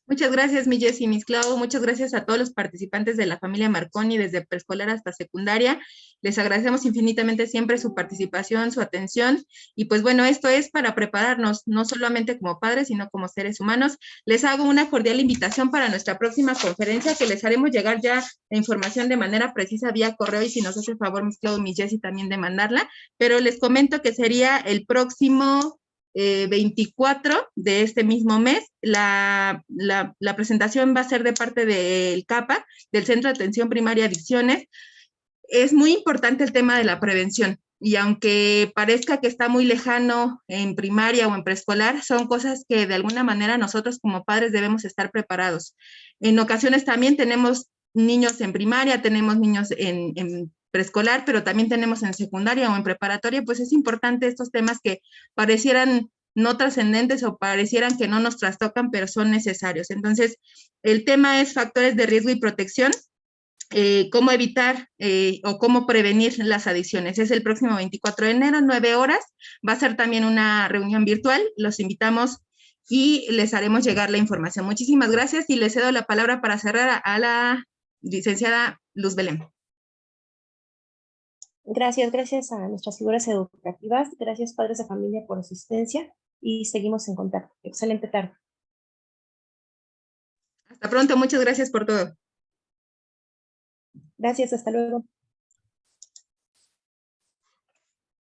Muchas gracias, mi Jessie, Miss Clau. Muchas gracias a todos los participantes de la familia Marconi, desde preescolar hasta secundaria. Les agradecemos infinitamente siempre su participación, su atención. Y pues bueno, esto es para prepararnos, no solamente como padres, sino como seres humanos. Les hago una cordial invitación para nuestra próxima conferencia, que les haremos llegar ya la información de manera precisa vía correo, y si nos hace el favor, Miss Clau y Miss Jessie, también de mandarla. Pero les comento que sería el próximo 24 de este mismo mes. La presentación va a ser de parte del CAPA, del Centro de Atención Primaria Adicciones. Es muy importante el tema de la prevención, y aunque parezca que está muy lejano en primaria o en preescolar, son cosas que de alguna manera nosotros como padres debemos estar preparados. En ocasiones también tenemos niños en primaria, tenemos niños en preescolar, pero también tenemos en secundaria o en preparatoria. Pues es importante estos temas que parecieran no trascendentes o parecieran que no nos trastocan, pero son necesarios. Entonces, el tema es factores de riesgo y protección, cómo evitar o cómo prevenir las adicciones. Es el próximo 24 de enero, 9 horas. Va a ser también una reunión virtual. Los invitamos y les haremos llegar la información. Muchísimas gracias y les cedo la palabra para cerrar a la licenciada Luz Belén. Gracias a nuestras figuras educativas. Gracias, padres de familia, por su asistencia y seguimos en contacto. Excelente tarde. Hasta pronto, muchas gracias por todo. Gracias, hasta luego.